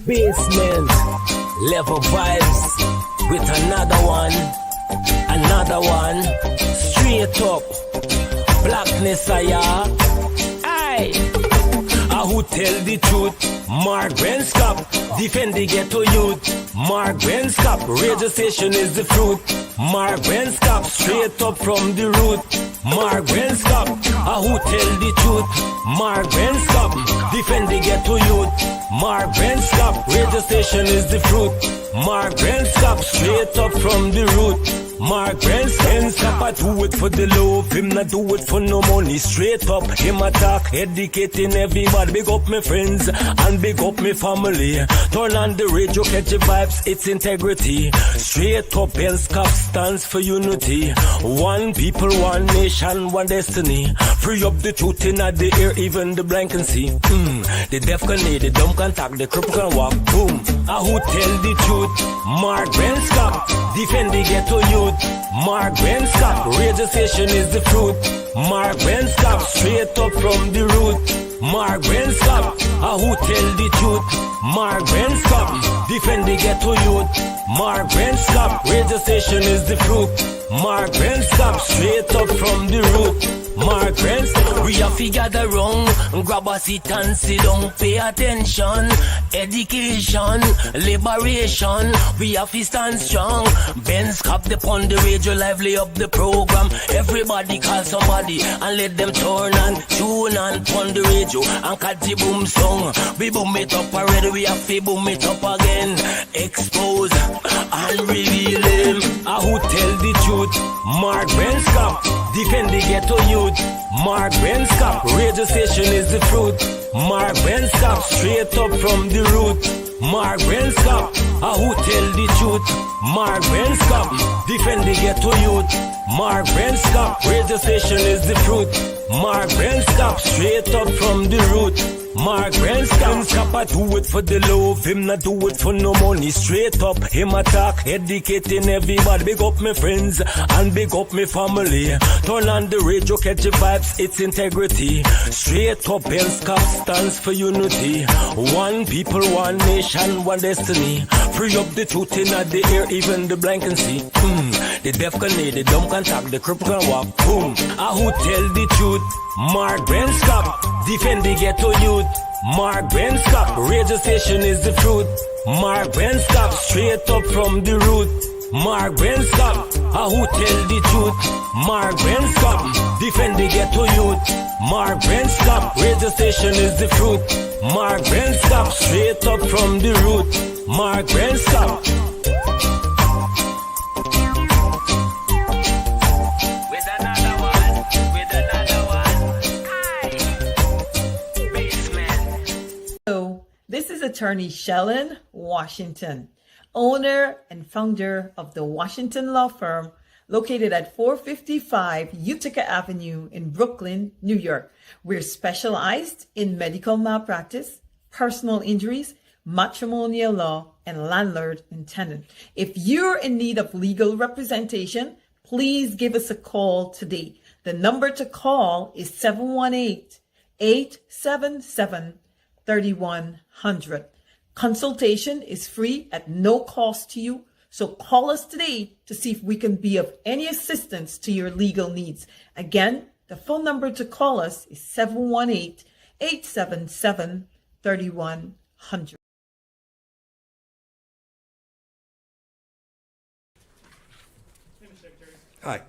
Basement level vibes with another one, straight up blackness. Aye, who tell the truth? Mark Benskop, defend the ghetto youth. Mark Benskop, radio station is the fruit. Mark Benskop, straight up from the root. Mark Benskop, who tell the truth? Mark Benskop, defend the ghetto youth. Mark Benskop, radio station is the fruit. Mark Benskop, straight up from the root. Mark Benskop, I do it for the love, him not do it for no money. Straight up, him attack, educating everybody. Big up my friends and big up my family. Turn on the radio, catch the vibes, it's integrity. Straight up, Benskop stands for unity. One people, one nation, one destiny. Free up the truth in the air, even the blind can see. The deaf can hear, the dumb can talk, the cripple can walk. Boom. Who tell the truth? Mark Benskop, defend the ghetto youth. Mark Benskop, radio station is the fruit. Mark Benskop, straight up from the root. Mark Benskop, who tell the truth? Mark Benskop, defend the ghetto youth. Mark Benskop, radio station is the fruit. Mark Benskop, straight up from the root. Mark Benskop, we have to gather wrong, grab a seat and sit down, pay attention. Education, liberation, we have to stand strong. Benskop upon the radio, lively up the program. Everybody call somebody and let them turn and tune and on the radio and catch the boom song. We boom it up already, we have to boom it up again. Expose and reveal him. Who tell the truth? Mark Benskop, defend the ghetto youth. Mark Benskop, radio station is the fruit. Mark Benskop, straight up from the root. Mark Benskop, who tell the truth? Mark Benskop, defend the ghetto youth. Mark Benskop, radio station is the fruit. Mark Benskop, straight up from the root. Mark Benskop, I do it for the love, him not do it for no money. Straight up, him attack, educating everybody. Big up my friends and big up my family. Turn on the radio, catch the vibes, it's integrity. Straight up, Benskop stands for unity. One people, one nation, one destiny. Free up the truth in the air, even the blind can see. The deaf can hear, the dumb can talk, the cripple can walk. Boom. Who tell the truth? Mark Benskop, defend the ghetto youth. Mark Benskop, radio station is the fruit. Mark Benskop, straight up from the root. Mark Benskop, who tell the truth? Mark Benskop, defend the ghetto youth. Mark Benskop, radio station is the fruit. Mark Benskop, straight up from the root. Mark Benskop. This is attorney Shellen Washington, owner and founder of the Washington Law Firm, located at 455 Utica Avenue in Brooklyn, New York. We're specialized in medical malpractice, personal injuries, matrimonial law, and landlord and tenant. If you're in need of legal representation, please give us a call today. The number to call is 718-877-3100. Consultation is free at no cost to you, so call us today to see if we can be of any assistance to your legal needs. Again, the phone number to call us is 718-877-3100. Hi.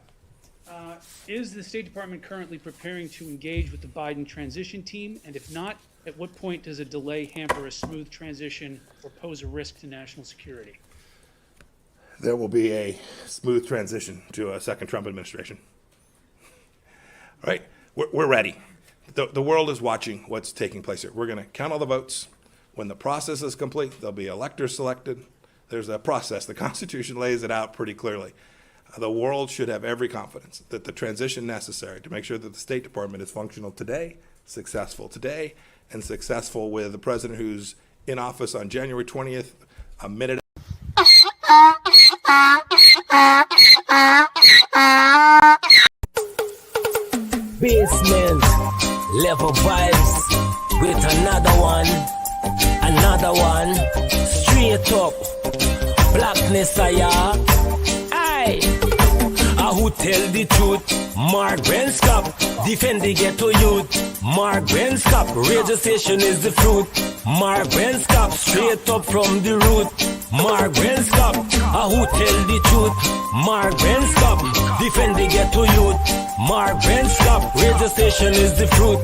Is the State Department currently preparing to engage with the Biden transition team? And if not, at what point does a delay hamper a smooth transition or pose a risk to national security? There will be a smooth transition to a second Trump administration. All right, we're ready. The world is watching what's taking place here. We're going to count all the votes. When the process is complete, there'll be electors selected. There's a process. The Constitution lays it out pretty clearly. The world should have every confidence that the transition necessary to make sure that the State Department is functional today, successful today, and successful with the president who's in office on January 20th, a minute. Basement level vibes with Another one, straight up, blackness aye. Who tell the truth? Mark Benscop, defend the ghetto youth. Mark Benscop, radio station is the fruit. Mark Benscop, straight up from the root. Mark Benscop, who tell the truth? Mark Benscop, defend the ghetto youth. Mark Benscop, radio station is the fruit.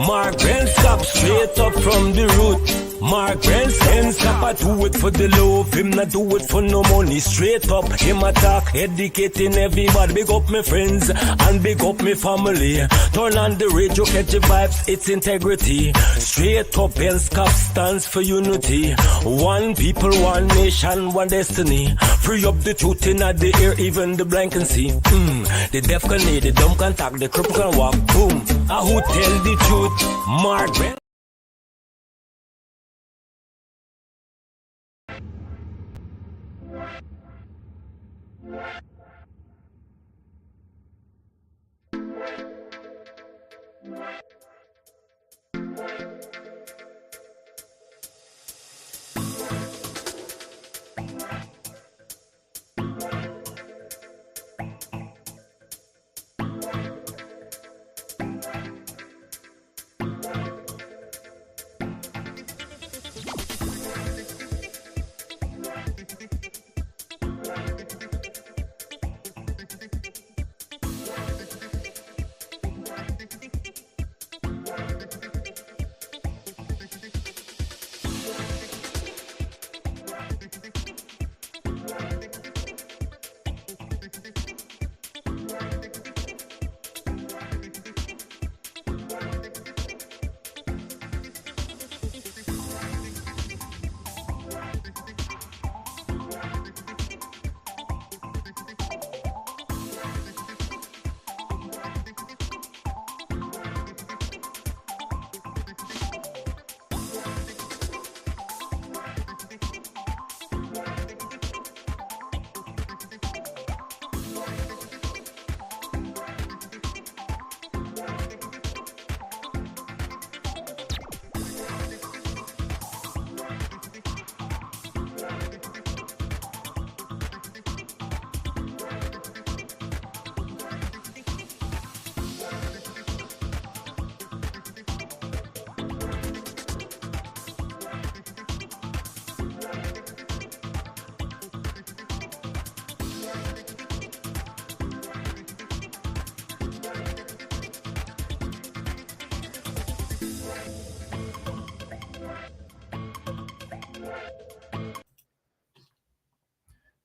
Mark Benscop, straight up from the root. Mark Benscop, I do it for the love, him not do it for no money. Straight up, him attack, educating everybody. Big up my friends and big up my family. Turn on the radio, catch the vibes, it's integrity. Straight up, Benscop stands for unity. One people, one nation, one destiny. Free up the truth in the air, even the blind can see. The deaf can hear, the dumb can talk, the cripple can walk. Boom. Who tell the truth? Mark Benscop.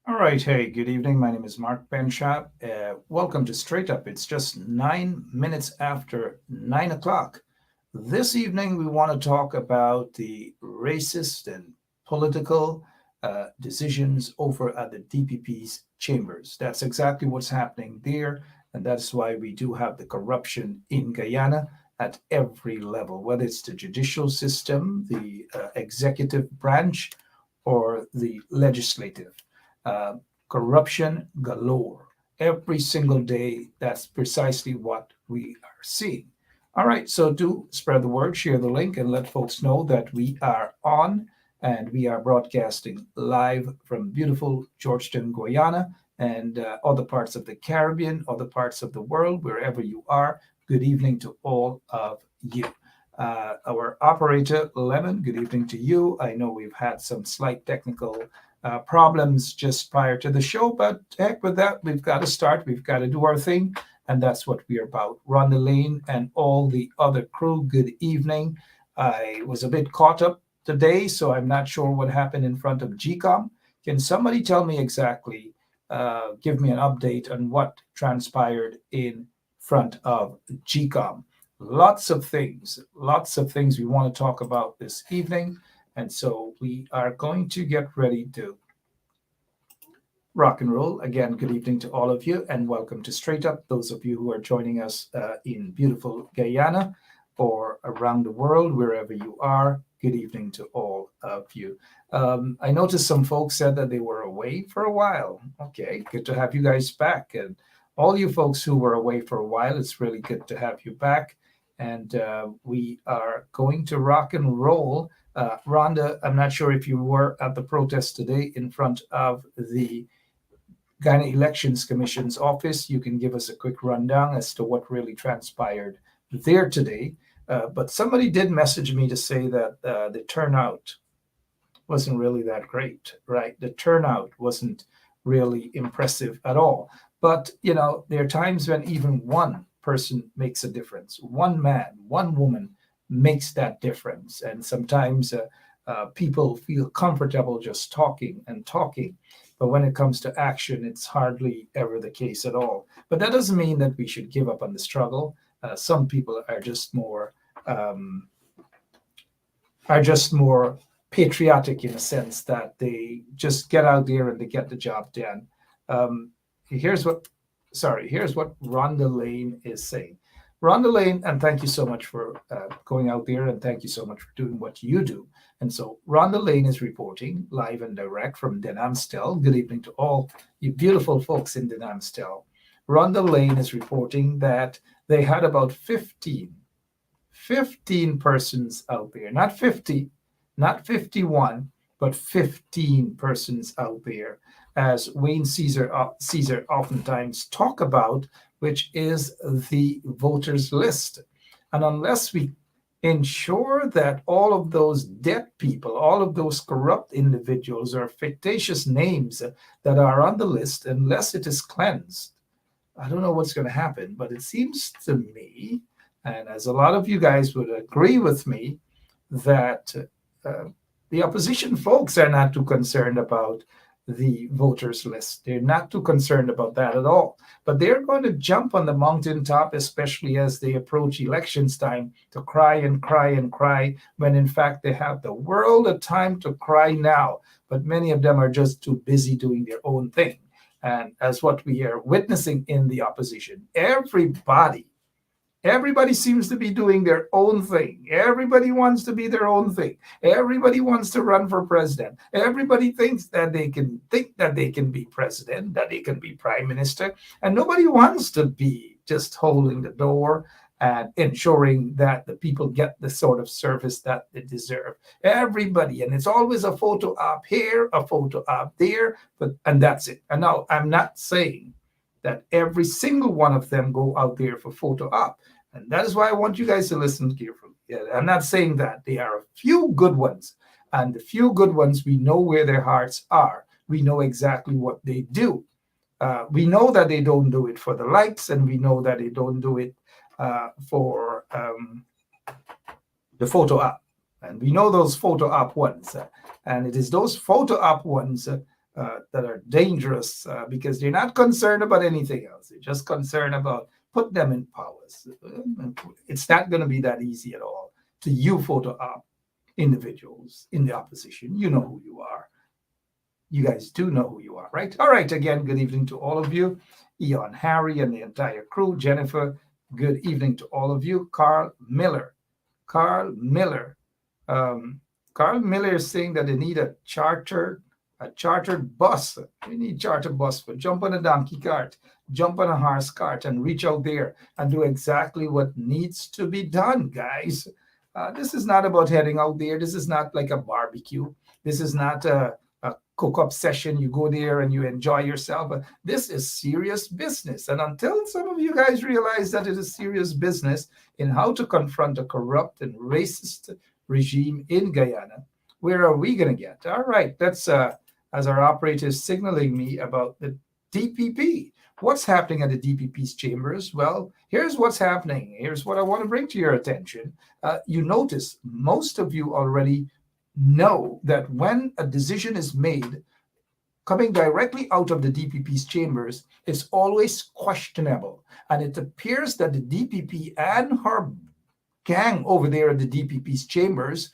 All right. Hey, good evening. My name is Mark Benscop. Welcome to Straight Up. It's just 9 minutes after 9 o'clock. This evening, we want to talk about the racist and political decisions over at the DPP's chambers. That's exactly what's happening there. And that's why we do have the corruption in Guyana at every level, whether it's the judicial system, the executive branch, or the legislative. Corruption galore. Every single day, that's precisely what we are seeing. All right, so do spread the word, share the link, and let folks know that we are on and we are broadcasting live from beautiful Georgetown, Guyana, and other parts of the Caribbean, other parts of the world, wherever you are. Good evening to all of you. Our operator, Lemon, good evening to you. I know we've had some slight technical problems just prior to the show, but heck with that, we've got to start. We've got to do our thing, and that's what we're about. Rhonda Lane and all the other crew, good evening. I was a bit caught up today, so I'm not sure what happened in front of GCOM. Can somebody tell me exactly, give me an update on what transpired in front of GCOM? Lots of things we want to talk about this evening. And so we are going to get ready to rock and roll. Again, good evening to all of you and welcome to Straight Up. Those of you who are joining us in beautiful Guyana or around the world, wherever you are, good evening to all of you. I noticed some folks said that they were away for a while. Okay, good to have you guys back. And all you folks who were away for a while, it's really good to have you back. And we are going to rock and roll Rhonda, I'm not sure if you were at the protest today in front of the Guyana Elections Commission's office. You can give us a quick rundown as to what really transpired there today. But somebody did message me to say that the turnout wasn't really that great, right? The turnout wasn't really impressive at all. But, you know, there are times when even one person makes a difference. One man, one woman makes that difference. And sometimes people feel comfortable just talking and talking. But when it comes to action, it's hardly ever the case at all. But that doesn't mean that we should give up on the struggle. Some people are just more patriotic in a sense that they just get out there and they get the job done. Here's what Rhonda Lane is saying. Rhonda Lane, and thank you so much for going out there, and thank you so much for doing what you do. And so Rhonda Lane is reporting live and direct from Denhamstel. Good evening to all you beautiful folks in Denhamstel. Rhonda Lane is reporting that they had about 15 persons out there, not 50, not 51, but 15 persons out there, as Wayne Caesar oftentimes talk about, which is the voters list. And unless we ensure that all of those dead people, all of those corrupt individuals or fictitious names that are on the list, unless it is cleansed, I don't know what's going to happen. But it seems to me, and as a lot of you guys would agree with me, that the opposition folks are not too concerned about the voters list. They're not too concerned about that at all. But they're going to jump on the mountaintop, especially as they approach elections time, to cry and cry and cry, when in fact they have the world of time to cry now. But many of them are just too busy doing their own thing. And as what we are witnessing in the opposition, everybody seems to be doing their own thing. Everybody wants to be their own thing. Everybody wants to run for president. Everybody thinks that they can be president, that they can be prime minister. And nobody wants to be just holding the door and ensuring that the people get the sort of service that they deserve. Everybody, and it's always a photo op here, a photo op there, and that's it. And now I'm not saying that every single one of them go out there for photo op. And that is why I want you guys to listen carefully. I'm not saying that. There are a few good ones. And the few good ones, we know where their hearts are. We know exactly what they do. We know that they don't do it for the likes, and we know that they don't do it for the photo op. And we know those photo op ones. And it is those photo op ones that are dangerous because they're not concerned about anything else. They're just concerned about put them in powers. It's not going to be that easy at all to you photo op individuals in the opposition. You know who you are. You guys do know who you are, right? All right. Again, good evening to all of you. Eon, Harry, and the entire crew. Jennifer, good evening to all of you. Carl Miller is saying that they need a chartered bus. We need chartered bus for jump on a donkey cart, jump on a horse cart, and reach out there and do exactly what needs to be done, guys. This is not about heading out there. This is not like a barbecue. This is not a cook-up session. You go there and you enjoy yourself. This is serious business. And until some of you guys realize that it is serious business in how to confront a corrupt and racist regime in Guyana, where are we going to get? All right, that's as our operator is signaling me about the DPP. What's happening at the DPP's chambers? Well, here's what's happening. Here's what I want to bring to your attention. You notice most of you already know that when a decision is made coming directly out of the DPP's chambers, it's always questionable. And it appears that the DPP and her gang over there at the DPP's chambers,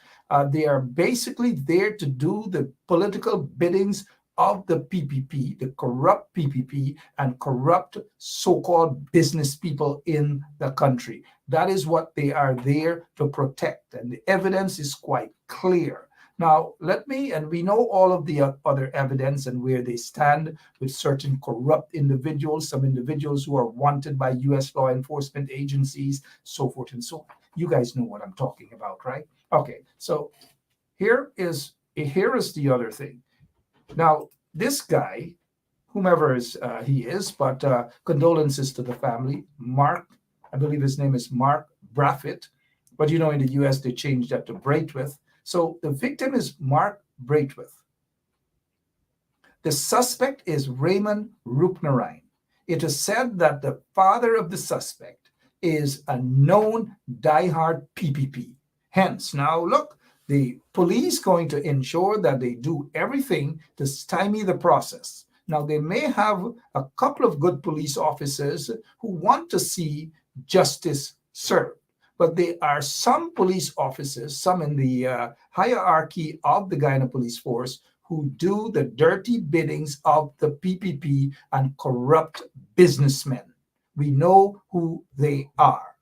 they are basically there to do the political biddings of the PPP, the corrupt PPP, and corrupt so-called business people in the country. That is what they are there to protect, and the evidence is quite clear. Now, we know all of the other evidence and where they stand with certain corrupt individuals, some individuals who are wanted by U.S. law enforcement agencies, so forth and so on. You guys know what I'm talking about, right? Okay, so here is the other thing. Now, this guy, whomever he is, but condolences to the family. Mark, I believe his name is Mark Brafitt, but in the U.S. they changed that to Braithwaite. So the victim is Mark Braithwaite. The suspect is Raymond Rupnerine. It is said that the father of the suspect is a known diehard PPP. Hence, now look, the police going to ensure that they do everything to stymie the process. Now, they may have a couple of good police officers who want to see justice served, but there are some police officers, some in the hierarchy of the Guyana Police Force, who do the dirty biddings of the PPP and corrupt businessmen. We know who they are.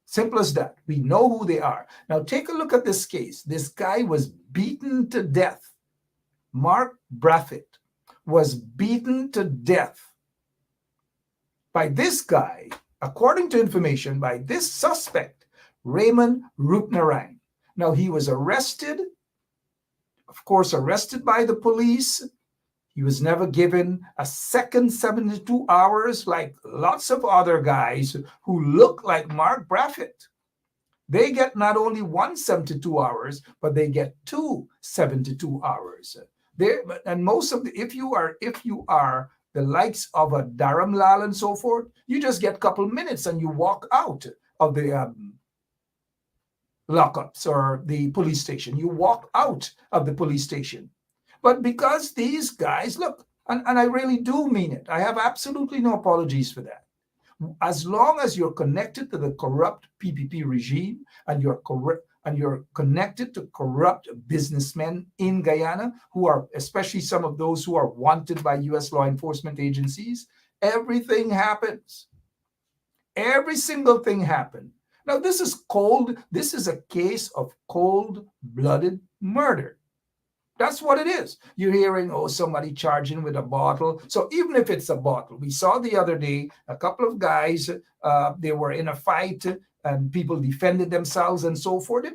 Simple as that. We know who they are. Now, take a look at this case. This guy was beaten to death. Mark Brafitt was beaten to death by this guy, according to information, by this suspect, Raymond Rupnerine. Now, he was arrested, of course, arrested by the police. He was never given a second 72 hours like lots of other guys who look like Mark Brafitt. They get not only 172 hours, but they get 272 hours. And most of if you are the likes of a Dharamlal and so forth, you just get a couple minutes and you walk out of the lockups or the police station. You walk out of the police station. But because these guys, look, and I really do mean it, I have absolutely no apologies for that. As long as you're connected to the corrupt PPP regime and you're connected to corrupt businessmen in Guyana, who are, especially some of those who are wanted by U.S. law enforcement agencies, everything happens. Every single thing happened. Now, this is a case of cold-blooded murder. That's what it is. You're hearing, somebody charging with a bottle. So even if it's a bottle, we saw the other day a couple of guys, they were in a fight and people defended themselves and so forth.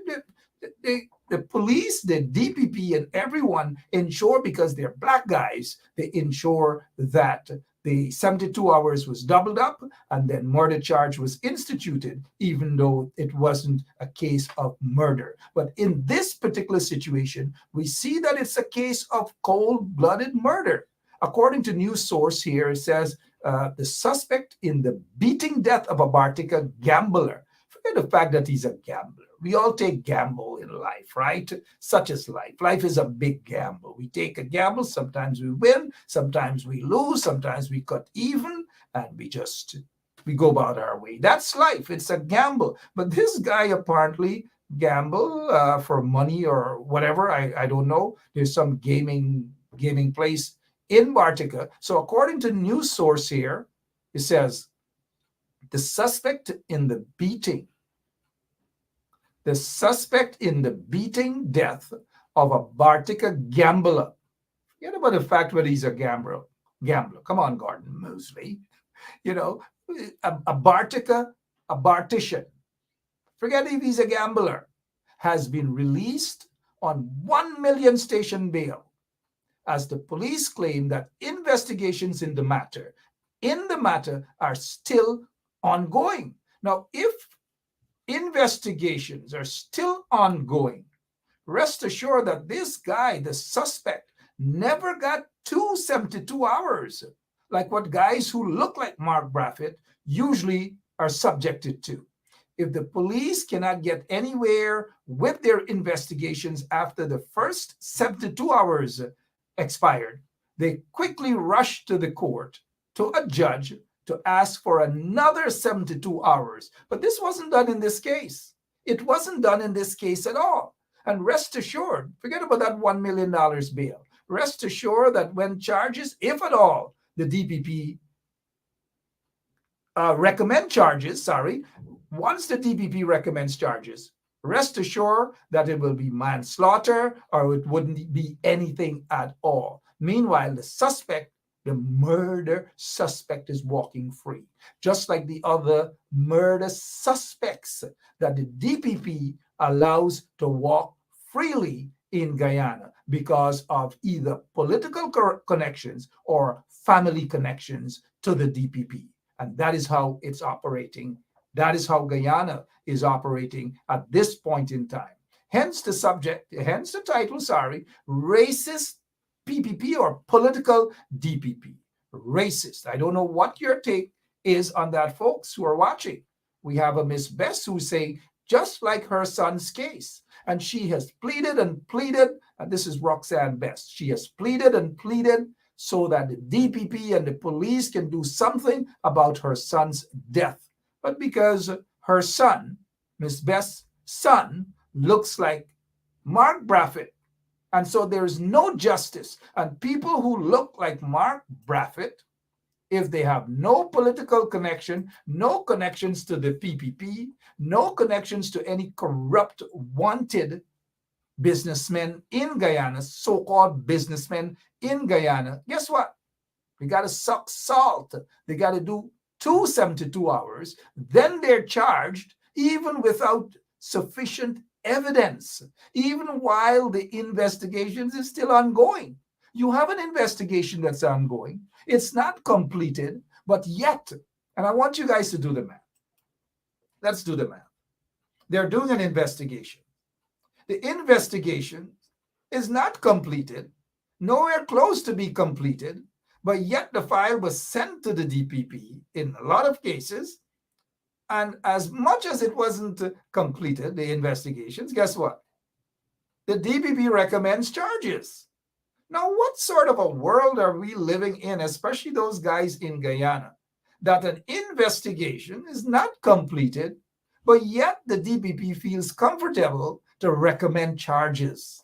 The police, the DPP, and everyone ensure, because they're black guys, they ensure that the 72 hours was doubled up and then murder charge was instituted, even though it wasn't a case of murder. But in this particular situation, we see that it's a case of cold-blooded murder. According to news source here, it says the suspect in the beating death of a Bartica gambler. Forget the fact that he's a gambler. We all take gamble in life, right? Such is life. Life is a big gamble. We take a gamble. Sometimes we win. Sometimes we lose. Sometimes we cut even. And we go about our way. That's life. It's a gamble. But this guy apparently gamble for money or whatever. I don't know. There's some gaming place in Bartica. So according to news source here, it says the suspect in the beating death of a Bartica gambler. Forget about the fact whether he's a gambler. Come on, Gordon Mosley. A Bartica, a Bartician. Forget if he's a gambler. Has been released on 1 million station bail, as the police claim that investigations in the matter are still ongoing. Now, if investigations are still ongoing, rest assured that this guy, the suspect, never got 272 hours, like what guys who look like Mark Brafitt usually are subjected to. If the police cannot get anywhere with their investigations after the first 72 hours expired, they quickly rush to the court, to a judge, to ask for another 72 hours. But this wasn't done in this case. It wasn't done in this case at all. And rest assured, forget about that $1 million bail. Rest assured that when charges, if at all, the DPP recommend charges, once the DPP recommends charges, rest assured that it will be manslaughter or it wouldn't be anything at all. Meanwhile, the murder suspect is walking free, just like the other murder suspects that the DPP allows to walk freely in Guyana because of either political connections or family connections to the DPP. And that is how it's operating. That is how Guyana is operating at this point in time. Hence the subject, hence the title, racist PPP or political DPP. Racist. I don't know what your take is on that, folks who are watching. We have a Miss Bess who's saying, just like her son's case, and she has pleaded and pleaded, and this is Roxanne Best, she has pleaded and pleaded so that the DPP and the police can do something about her son's death. But because her son, Miss Best's son, looks like Mark Braffett, and so there's no justice. And people who look like Mark Braffett, if they have no political connection, no connections to the PPP, no connections to any corrupt, wanted businessmen in Guyana, so-called businessmen in Guyana, guess what? They got to suck salt. They got to do 272 hours. Then they're charged even without sufficient evidence, even while the investigation is still ongoing. You have an investigation that's ongoing. It's not completed, but yet, and I want you guys to do the math. Let's do the math. They're doing an investigation. The investigation is not completed, nowhere close to be completed, but yet the file was sent to the DPP in a lot of cases. And as much as it wasn't completed, the investigations, guess what? The DPP recommends charges. Now, what sort of a world are we living in, especially those guys in Guyana, that an investigation is not completed, but yet the DPP feels comfortable to recommend charges?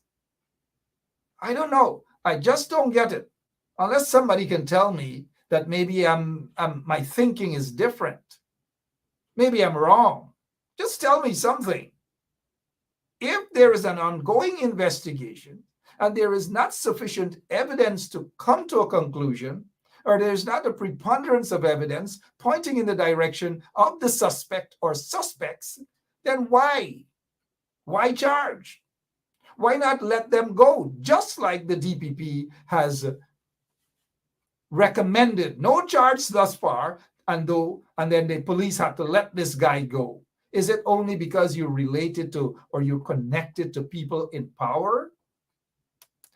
I don't know. I just don't get it. Unless somebody can tell me that maybe my thinking is different. Maybe I'm wrong. Just tell me something. If there is an ongoing investigation and there is not sufficient evidence to come to a conclusion, or there's not a preponderance of evidence pointing in the direction of the suspect or suspects, then why? Why charge? Why not let them go? Just like the DPP has recommended no charge thus far, and then the police have to let this guy go. Is it only because you're related to or you're connected to people in power?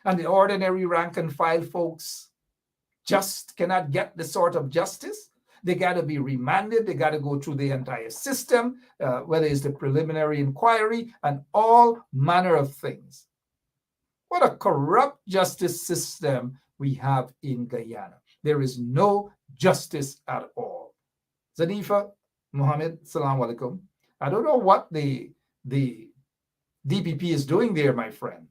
And the ordinary rank and file folks just cannot get the sort of justice? They got to be remanded. They got to go through the entire system, whether it's the preliminary inquiry and all manner of things. What a corrupt justice system we have in Guyana. There is no justice at all. Zanifa, Mohammed, salam alaikum. I don't know what the DPP is doing there, my friend.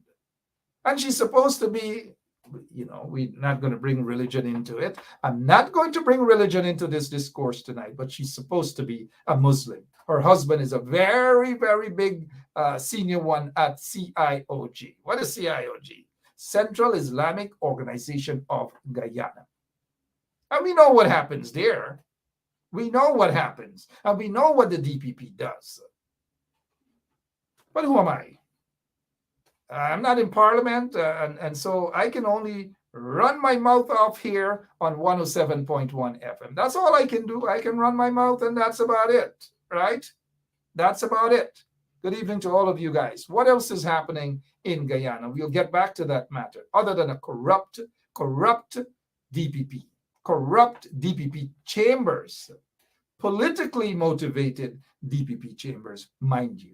And she's supposed to be, we're not going to bring religion into it. I'm not going to bring religion into this discourse tonight, but she's supposed to be a Muslim. Her husband is a very, very big senior one at CIOG. What is CIOG? Central Islamic Organization of Guyana. And we know what happens there. We know what happens. And we know what the DPP does. But who am I? I'm not in parliament, and so I can only run my mouth off here on 107.1 FM. That's all I can do. I can run my mouth, and that's about it, right? That's about it. Good evening to all of you guys. What else is happening in Guyana? We'll get back to that matter, other than a corrupt DPP, corrupt DPP chambers, politically motivated DPP chambers, mind you.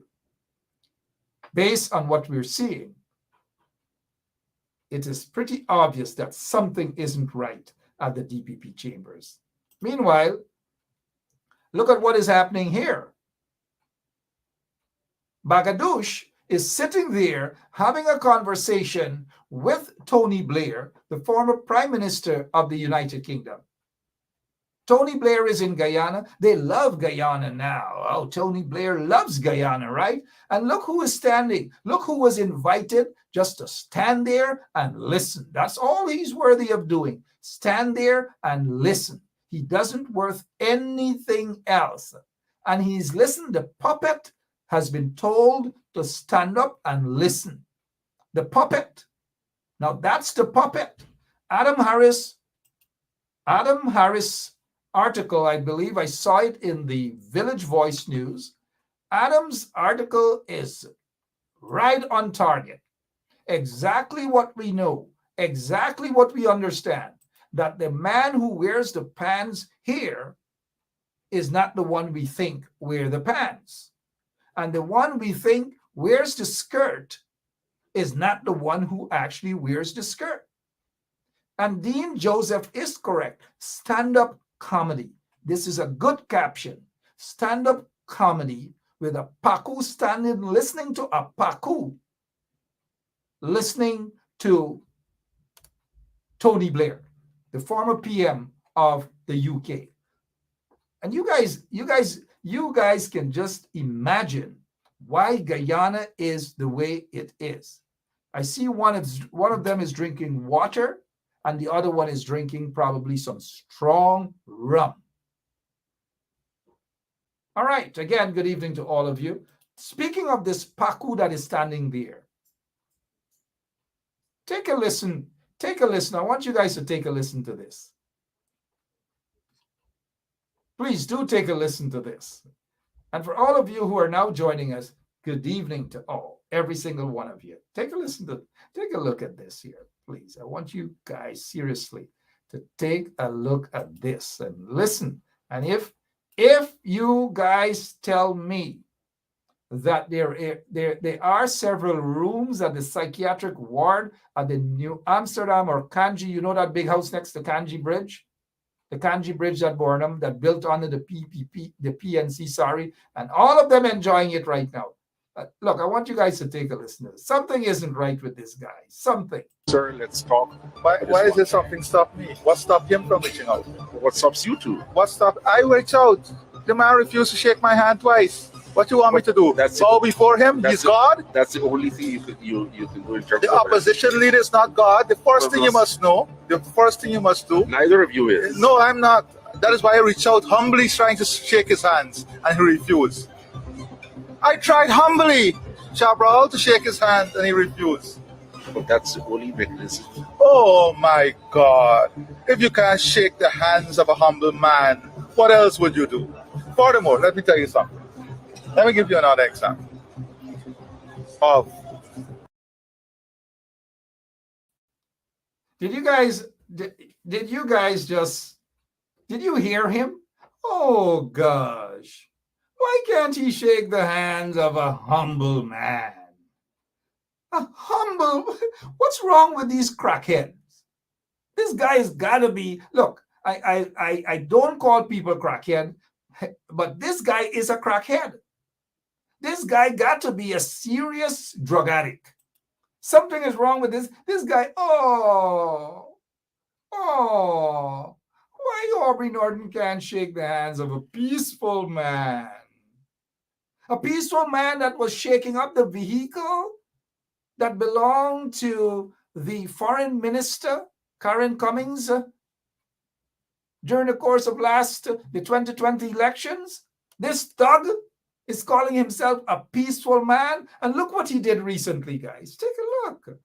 Based on what we're seeing, it is pretty obvious that something isn't right at the DPP chambers. Meanwhile, look at what is happening here. Bagadush is sitting there having a conversation with Tony Blair, the former Prime Minister of the United Kingdom. Tony Blair is in Guyana. They love Guyana now. Oh, Tony Blair loves Guyana, right? And look who is standing. Look who was invited just to stand there and listen. That's all he's worthy of doing. Stand there and listen. He doesn't worth anything else. And he's listened. The puppet has been told to stand up and listen. the puppet. Now that's the puppet. Adam Harris article, I believe I saw it in the Village Voice News. Adam's article is right on target. Exactly what we know, exactly what we understand, that the man who wears the pants here is not the one we think wear the pants. And the one we think wears the skirt is not the one who actually wears the skirt. And Dean Joseph is correct. Stand-up comedy. This is a good caption. Stand-up comedy with a Paku standing listening to a Paku listening to Tony Blair, the former PM of the UK. And you guys can just imagine why Guyana is the way it is. I see one of them is drinking water, and the other one is drinking probably some strong rum. All right, again, good evening to all of you. Speaking of this Paku that is standing there, take a listen. I want you guys to take a listen to this. Please do take a listen to this. And for all of you who are now joining us, good evening to all, every single one of you. Take a look at this here, please. I want you guys seriously to take a look at this and listen. And if you guys tell me that there are several rooms at the psychiatric ward at the New Amsterdam or Kanji, you know that big house next to Kanji Bridge? The Kanji Bridge at Bornham that built under the PNC, sorry, and all of them enjoying it right now. Look, I want you guys to take a listen to this. Something isn't right with this guy. Something. Sir, let's talk. Why is there something stop me? What stopped him from reaching out? What stops you two? What stopped? I reached out. The man refused to shake my hand twice. What do you want me to do? Bow before him? He's God? That's the only thing you can do in terms The of opposition leader is not God. The first thing you must know, the first thing you must do. Neither of you is. No, I'm not. That is why I reached out humbly, trying to shake his hands, and he refused. I tried humbly, Chabral, to shake his hand, and he refused. But that's the only mechanism. Oh my God. If you can't shake the hands of a humble man, what else would you do? Furthermore, let me tell you something. Let me give you another example. Did you hear him? Oh gosh. Why can't he shake the hands of a humble man? What's wrong with these crackheads? This guy has got to be, look, I don't call people crackhead, but this guy is a crackhead. This guy got to be a serious drug addict. Something is wrong with this guy. Why Aubrey Norton can't shake the hands of a peaceful man? A peaceful man that was shaking up the vehicle that belonged to the foreign minister, Karen Cummings, during the course of the 2020 elections. This thug is calling himself a peaceful man. And look what he did recently, guys. Take a look.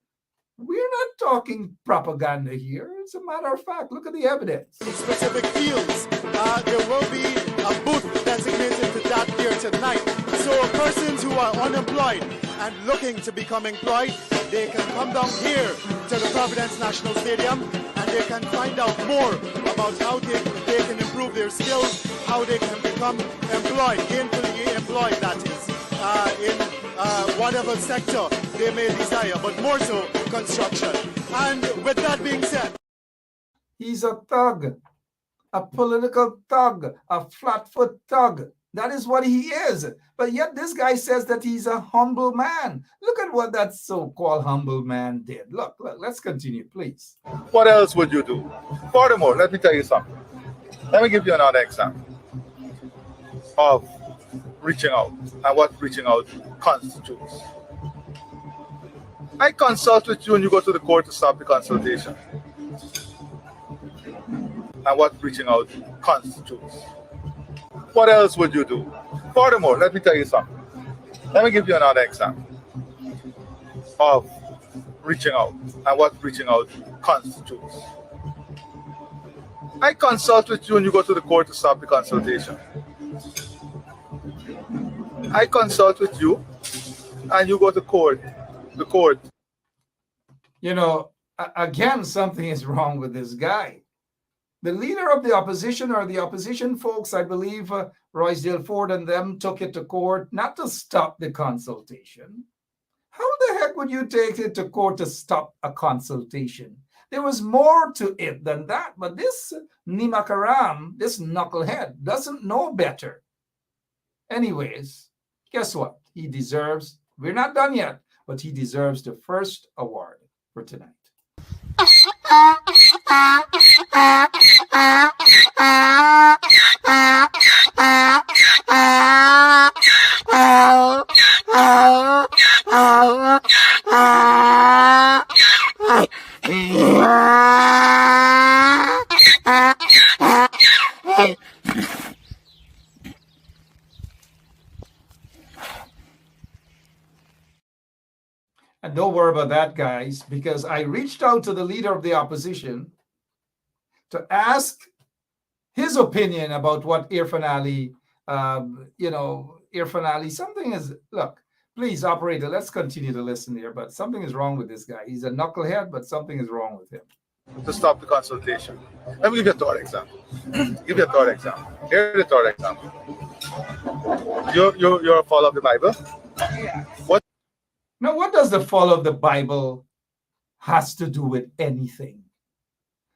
We're not talking propaganda here. It's a matter of fact. Look at the evidence. In specific fields, there will be a booth designated to that here tonight. So persons who are unemployed and looking to become employed, they can come down here to the Providence National Stadium and they can find out more about how they can improve their skills, how they can become employed, gainfully employed, that is, in whatever sector they may desire, but more so construction. And with that being said, he's a thug, a political thug, a flatfoot thug. That is what he is. But yet this guy says that he's a humble man. Look at what that so-called humble man did. Look, let's continue, please. What else would you do? Furthermore, let me tell you something. Let me give you another example of reaching out and what reaching out constitutes. I consult with you and you go to the court to stop the consultation. And what reaching out constitutes. What else would you do? Furthermore, let me tell you something. Let me give you another example of reaching out and what reaching out constitutes. I consult with you and you go to the court to stop the consultation. I consult with you and you go to court. The court. You know, again, something is wrong with this guy. The leader of the opposition, or the opposition folks, I believe Roysdale Ford and them took it to court not to stop the consultation. How the heck would you take it to court to stop a consultation? There was more to it than that. But this Nimakaram, this knucklehead, doesn't know better. Anyways, guess what? He deserves, we're not done yet, but he deserves the first award for tonight. And don't worry about that, guys, because I reached out to the leader of the opposition to ask his opinion about what Irfan Ali, Irfan Ali, something is, look, please, operator, let's continue to listen here, but something is wrong with this guy. He's a knucklehead, but something is wrong with him. To stop the consultation. Let me give you a third example. Here's the third example. You're a follower of the Bible? Yeah. What? Now, what does the fall of the Bible has to do with anything?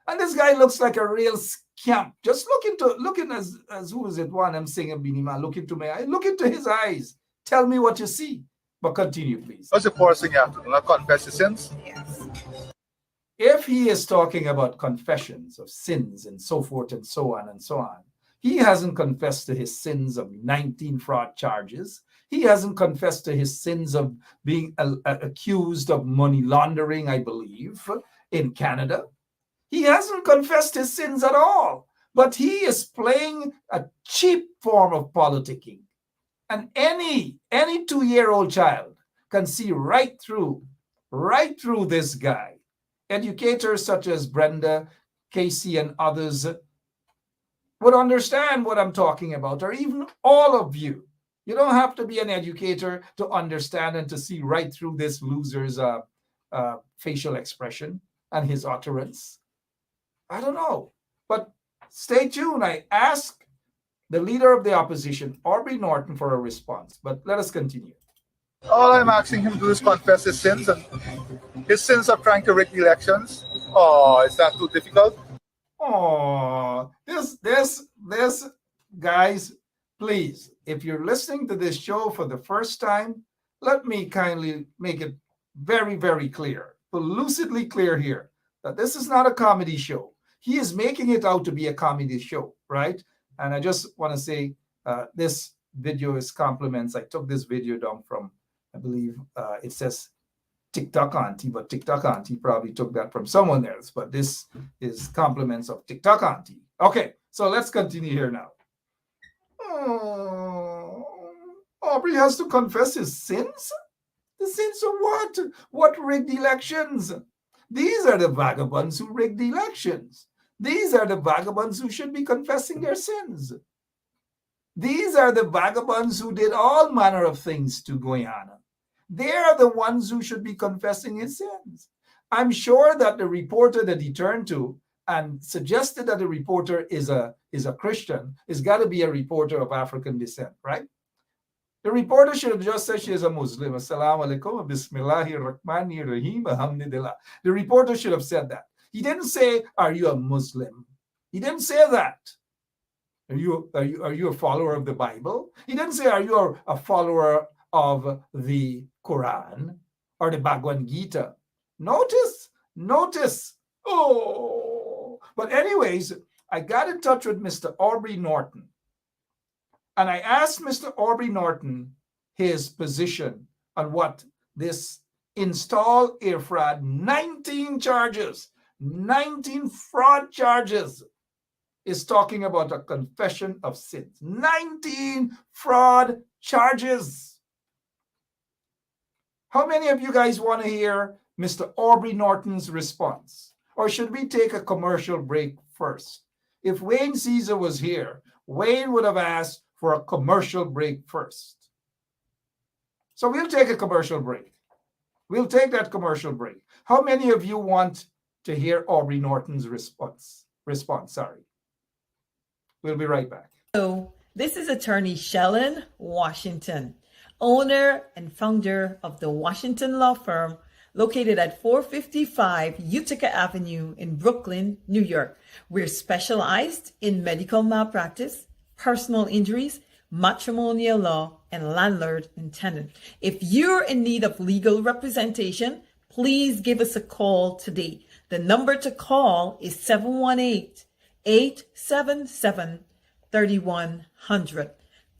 And this guy looks like a real scamp. Just looking as who is it? One I'm singing Binima. Look into my eye. Look into his eyes. Tell me what you see. But continue, please. What's the first thing you have to do? Not confess your sins? Yes. If he is talking about confessions of sins and so forth and so on and so on, he hasn't confessed to his sins of 19 fraud charges. He hasn't confessed to his sins of being accused of money laundering, I believe, in Canada. He hasn't confessed his sins at all. But he is playing a cheap form of politicking. And any 2-year-old child can see right through this guy. Educators such as Brenda, Casey, and others would understand what I'm talking about, or even all of you. You don't have to be an educator to understand and to see right through this loser's facial expression and his utterance. I don't know. But stay tuned. I asked the leader of the opposition, Aubrey Norton, for a response. But let us continue. All I'm asking him to do is confess his sins, and his sins of trying to rig the elections. Oh, is that too difficult? Oh, this guys, please, if you're listening to this show for the first time, let me kindly make it very, very clear, lucidly clear here, that this is not a comedy show. He is making it out to be a comedy show, right? And I just want to say this video is compliments. I took this video down from, I believe it says TikTok Auntie, but TikTok Auntie probably took that from someone else. But this is compliments of TikTok Auntie. Okay, so let's continue here now. Oh, Aubrey has to confess his sins? The sins of what? What rigged elections? These are the vagabonds who rigged the elections. These are the vagabonds who should be confessing their sins. These are the vagabonds who did all manner of things to Guyana. They are the ones who should be confessing his sins. I'm sure that the reporter that he turned to and suggested that the reporter is a Christian is got to be a reporter of African descent, right? The reporter should have just said she is a Muslim. Assalamu alaikum, bismillahir rahmanir rahim, alhamdulillah. The reporter should have said that. He didn't say, "Are you a Muslim?" He didn't say that. Are you a follower of the Bible? He didn't say, "Are you a follower of the Quran or the Bhagavad Gita?" Notice. Oh, but anyways, I got in touch with Mr. Aubrey Norton, and I asked Mr. Aubrey Norton his position on what this install Irfan 19 fraud charges is talking about. A confession of sins. 19 fraud charges. How many of you guys want to hear Mr. Aubrey Norton's response? Or should we take a commercial break first? If Wayne Caesar was here, Wayne would have asked for a commercial break first. So we'll take a commercial break. We'll take that commercial break. How many of you want to hear Aubrey Norton's response? Sorry. We'll be right back. So, this is attorney Shellen Washington, owner and founder of the Washington law firm located at 455 Utica Avenue in Brooklyn, New York. We're specialized in medical malpractice, personal injuries, matrimonial law, and landlord and tenant. If you're in need of legal representation, please give us a call today. The number to call is 718-877-3100.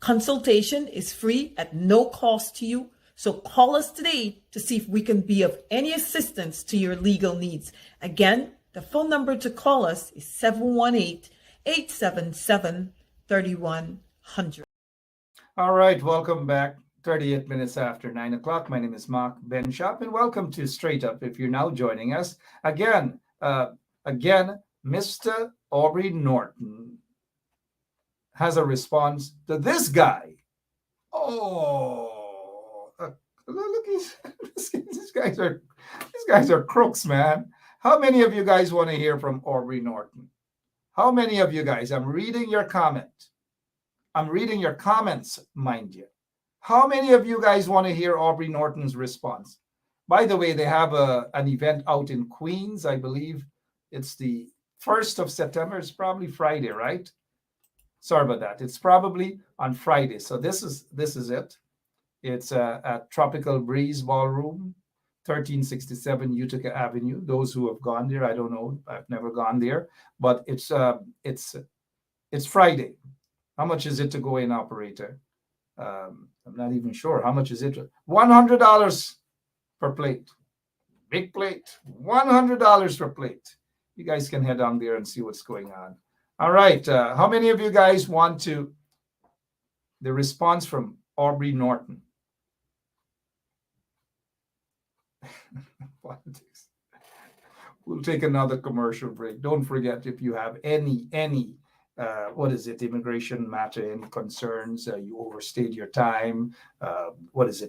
Consultation is free at no cost to you. So call us today to see if we can be of any assistance to your legal needs. Again, the phone number to call us is 718-877-3100. All right, welcome back. 38 minutes after 9 o'clock. My name is Mark Benshop, and welcome to Straight Up. If you're now joining us, again, Mr. Aubrey Norton has a response to this guy. Oh, look, these guys are crooks, man. How many of you guys want to hear from Aubrey Norton? How many of you guys? I'm reading your comment. I'm reading your comments, mind you. How many of you guys want to hear Aubrey Norton's response? By the way, they have an event out in Queens. I believe it's the 1st of September. It's probably Friday, right? Sorry about that. It's probably on Friday. So this is it. It's at Tropical Breeze Ballroom, 1367 Utica Avenue. Those who have gone there, I don't know. I've never gone there, but it's Friday. How much is it to go in, operator? I'm not even sure. How much is it? $100 per plate. Big plate. $100 per plate. You guys can head down there and see what's going on. All right. How many of you guys want the response from Aubrey Norton? Politics. We'll take another commercial break. Don't forget, if you have any immigration matter, any concerns, you overstayed your time,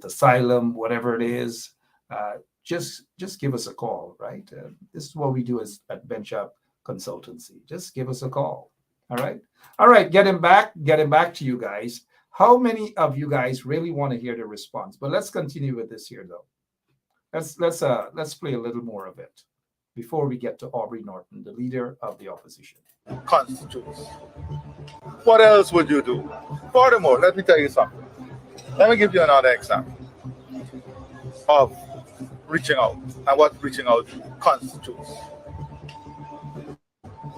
asylum, whatever it is, just give us a call, right? This is what we do at Benshop Consultancy. Just give us a call. All right. Getting back to you guys. How many of you guys really want to hear the response? But let's continue with this here, though. Let's play a little more of it before we get to Aubrey Norton, the leader of the opposition. Constitutes. What else would you do? Furthermore, let me tell you something. Let me give you another example of reaching out and what reaching out constitutes.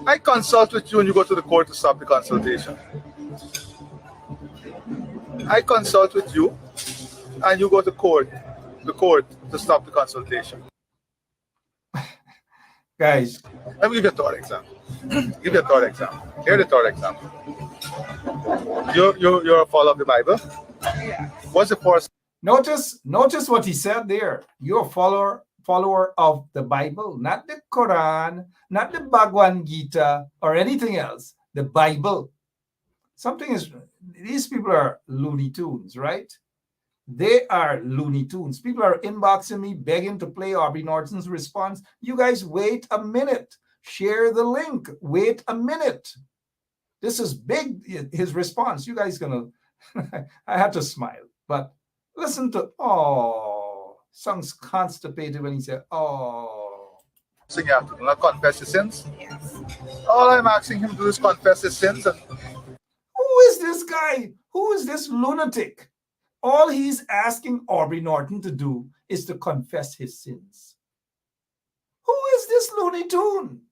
I consult with you and you go to the court to stop the consultation. I consult with you and you go to the court to stop the consultation. Guys, let me give you a third example. Here's the third example. You're a follower of the Bible? Yeah. What's the first? Notice what he said there. You're a follower of the Bible, not the Quran, not the Bhagavad Gita, or anything else. The Bible. These people are Looney Tunes, right? They are Looney Tunes. People are inboxing me, begging to play Aubrey Norton's response. You guys wait a minute. Share the link. Wait a minute. This is big, his response. You guys gonna, I had to smile. But listen to, sounds constipated when he said, So you have to not confess your sins? Yes. All I'm asking him to do is confess his sins. Who is this guy? Who is this lunatic? All he's asking Aubrey Norton to do is to confess his sins. Who is this Looney Tune?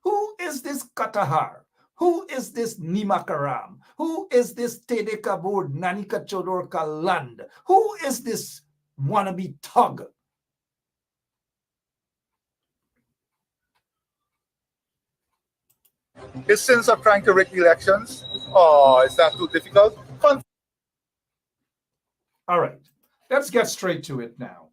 Who is this Katahar? Who is this Nimakaram? Who is this Tede Kabur Nanika Chodor Kaland? Who is this wannabe thug? His sins of trying to rig the elections? Oh, is that too difficult? All right, let's get straight to it now.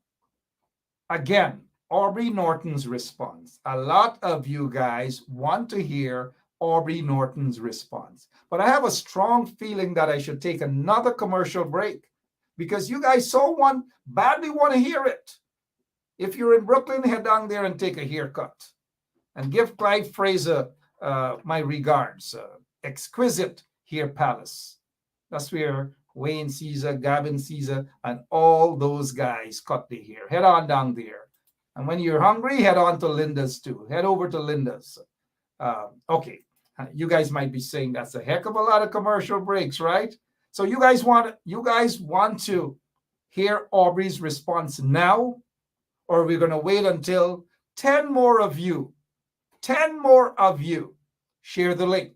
Again, Aubrey Norton's response. A lot of you guys want to hear Aubrey Norton's response. But I have a strong feeling that I should take another commercial break because you guys badly want to hear it. If you're in Brooklyn, head down there and take a haircut. And give Clyde Fraser my regards. Exquisite hair palace. That's where Wayne Caesar, Gavin Caesar, and all those guys cut their hair. Head on down there. And when you're hungry, head on to Linda's too. Head over to Linda's. Okay. You guys might be saying that's a heck of a lot of commercial breaks, right? So you guys want to hear Aubrey's response now, or we're going to wait until 10 more of you share the link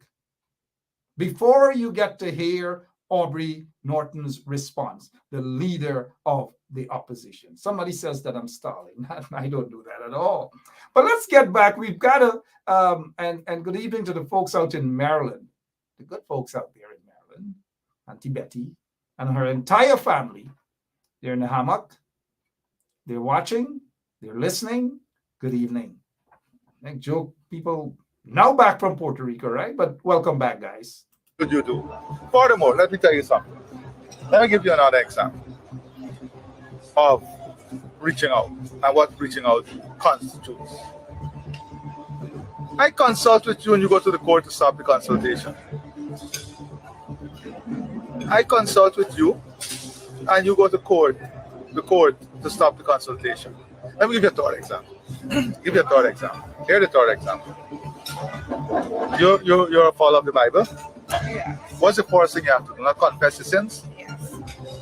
before you get to hear Aubrey Norton's response, the leader of the opposition. Somebody says that I'm stalling. I don't do that at all. But let's get back. We've got to, and good evening to the folks out in Maryland, the good folks out there in Maryland, Auntie Betty and her entire family. They're in the hammock. They're watching. They're listening. Good evening. Thank you, people now back from Puerto Rico, right? But welcome back, guys. What you do? Furthermore, let me tell you something. Let me give you another example of reaching out and what reaching out constitutes. I consult with you and you go to the court to stop the consultation. I consult with you and you go to the court to stop the consultation. Let me give you a third example. Here's the third example. You're a follower of the Bible? Yeah. What's the first thing you have to do? Not confess your sins? Yes.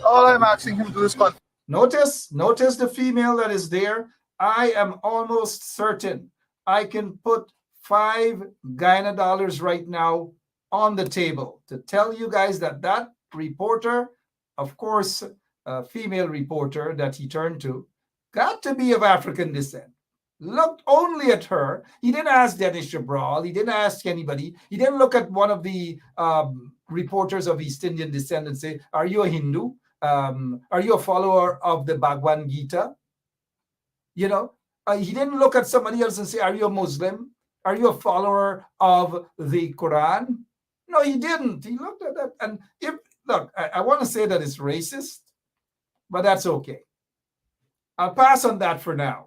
All I'm asking him to do is confess. Notice the female that is there. I am almost certain I can put $5 Guyana right now on the table to tell you guys that reporter, of course, a female reporter that he turned to, got to be of African descent. Looked only at her. He didn't ask Dennis Jabral. He didn't ask anybody. He didn't look at one of the reporters of East Indian descent and say, are you a Hindu? Are you a follower of the Bhagwan Gita? You know, he didn't look at somebody else and say, are you a Muslim? Are you a follower of the Quran? No, he didn't. He looked at that. And I want to say that it's racist, but that's okay. I'll pass on that for now.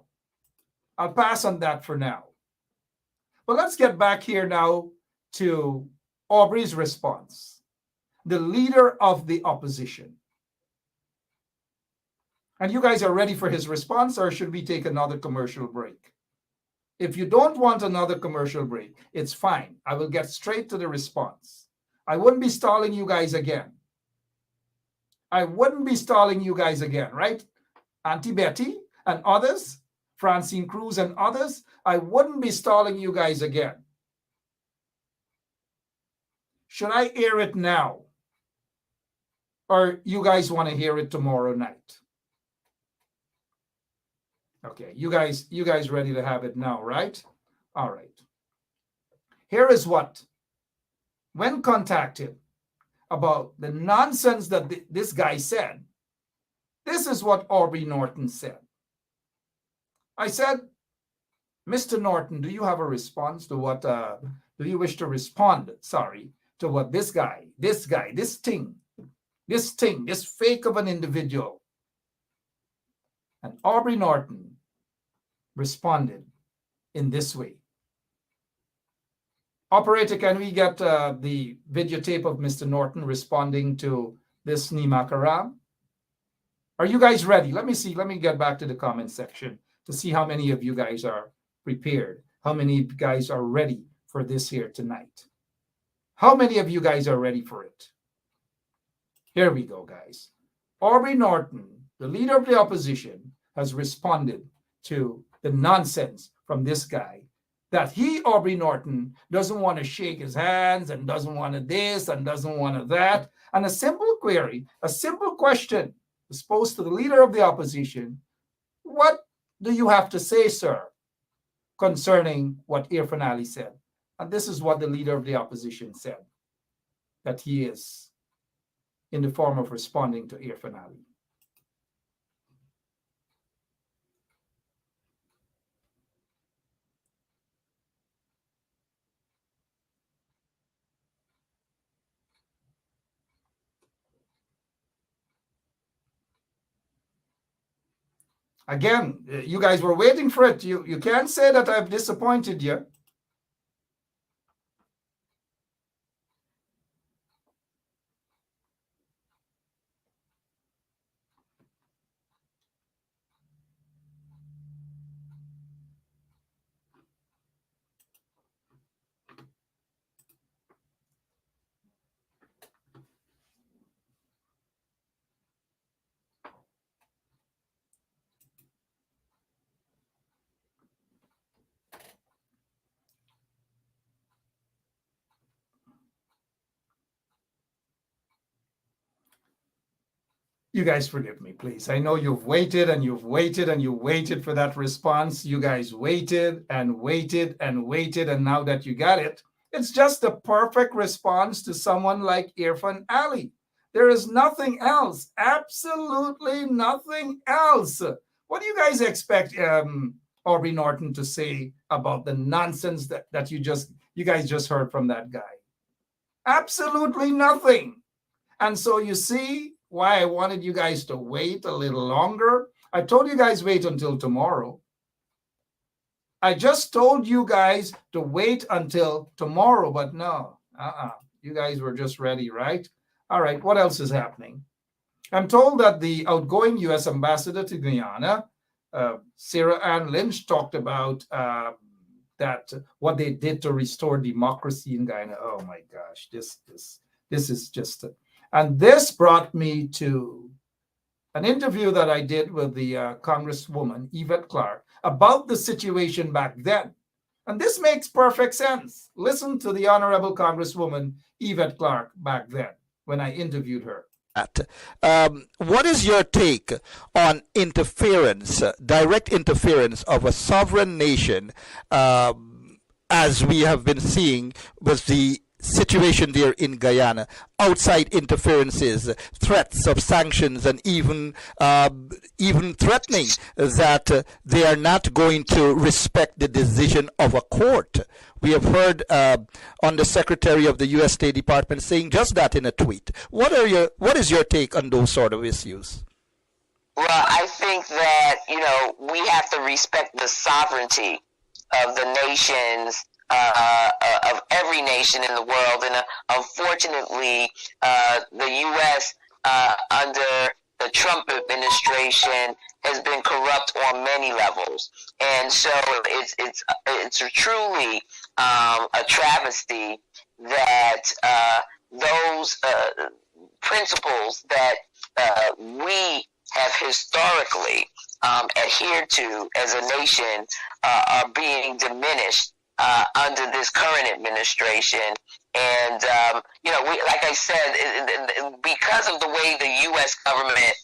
But let's get back here now to Aubrey's response, the leader of the opposition. And you guys are ready for his response, or should we take another commercial break? If you don't want another commercial break, it's fine. I will get straight to the response. I wouldn't be stalling you guys again. Right? Auntie Betty and others, Francine Cruz and others, I wouldn't be stalling you guys again. Should I air it now? Or you guys want to hear it tomorrow night? Okay, you guys ready to have it now, right? All right. Here is what, when contacted about the nonsense that this guy said, this is what Aubrey Norton said. I said, Mr. Norton, do you have a response to what, do you wish to respond, to what this fake of an individual? And Aubrey Norton responded in this way. Operator, can we get the videotape of Mr. Norton responding to this Nima Karam? Are you guys ready? Let me see. Let me get back to the comment section to see how many of you guys are prepared. How many of you guys are ready for this here tonight? How many of you guys are ready for it? Here we go, guys. Aubrey Norton, the leader of the opposition, has responded to the nonsense from this guy that he, Aubrey Norton, doesn't want to shake his hands and doesn't want to this and doesn't want to that. And a simple query, a simple question was posed to the leader of the opposition. What do you have to say, sir, concerning what Irfan Ali said? And this is what the leader of the opposition said, that he is in the form of responding to Irfan Ali. Again, you guys were waiting for it. You can't say that I've disappointed you. You guys forgive me, please. I know you've waited and you've waited and you waited for that response. You guys waited and waited and waited. And now that you got it, it's just the perfect response to someone like Irfan Ali. There is nothing else, absolutely nothing else. What do you guys expect Aubrey Norton to say about the nonsense that you guys just heard from that guy? Absolutely nothing. And so you see why I wanted you guys to wait a little longer. I told you guys wait until tomorrow. I just told you guys to wait until tomorrow, but no, you guys were just ready, right? All right, what else is happening? I'm told that the outgoing U.S. ambassador to Guyana, Sarah Ann Lynch, talked about that what they did to restore democracy in Guyana. Oh my gosh, this is just and this brought me to an interview that I did with the Congresswoman Yvette Clarke about the situation back then. And this makes perfect sense. Listen to the Honorable Congresswoman Yvette Clarke back then when I interviewed her. What is your take on interference, direct interference of a sovereign nation, as we have been seeing with the situation there in Guyana, outside interferences, threats of sanctions, and even threatening that they are not going to respect the decision of a court? We have heard Undersecretary of the U.S. State Department saying just that in a tweet. What is your take on those sort of issues? Well, I think that, we have to respect the sovereignty of the nations, of every nation in the world. And unfortunately, the U.S. Under the Trump administration has been corrupt on many levels. And so it's truly a travesty that those principles that we have historically adhered to as a nation are being diminished under this current administration. And, like I said, because of the way the U.S. government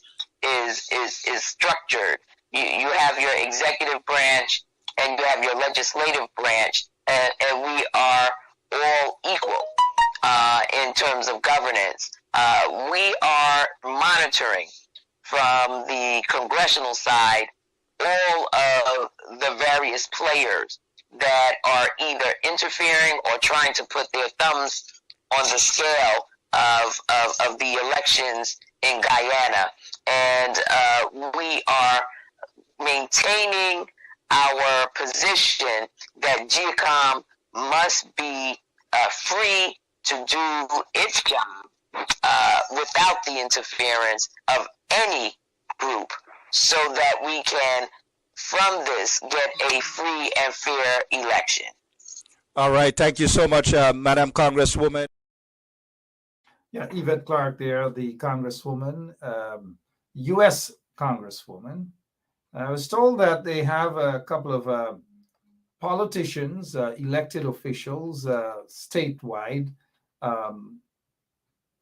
is structured, you have your executive branch and you have your legislative branch, and we are all equal in terms of governance. We are monitoring from the congressional side all of the various players that are either interfering or trying to put their thumbs on the scale of the elections in Guyana. And we are maintaining our position that GECOM must be free to do its job without the interference of any group, so that we can, from this, get a free and fair election. All right. Thank you so much, Madam Congresswoman. Yeah, Yvette Clarke there, the Congresswoman, U.S. Congresswoman. I was told that they have a couple of politicians, elected officials, statewide